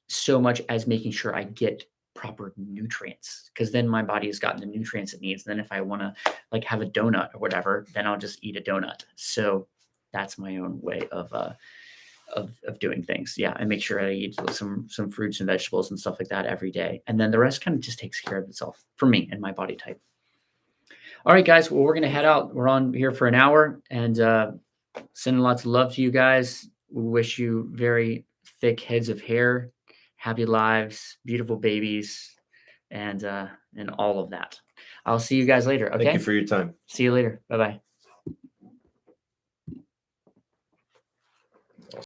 [SPEAKER 1] so much as making sure I get proper nutrients, because then my body has gotten the nutrients it needs. And then if I want to like have a donut or whatever, then I'll just eat a donut. So that's my own way of doing things. Yeah, I make sure I eat some fruits and vegetables and stuff like that every day, and then the rest kind of just takes care of itself for me and my body type. All right, guys. Well, we're gonna head out. We're on here for an hour, and sending lots of love to you guys. We wish you very thick heads of hair, happy lives, beautiful babies, and all of that. I'll see you guys later.
[SPEAKER 2] Thank you
[SPEAKER 1] Okay.
[SPEAKER 2] for your time.
[SPEAKER 1] See you later. Bye bye.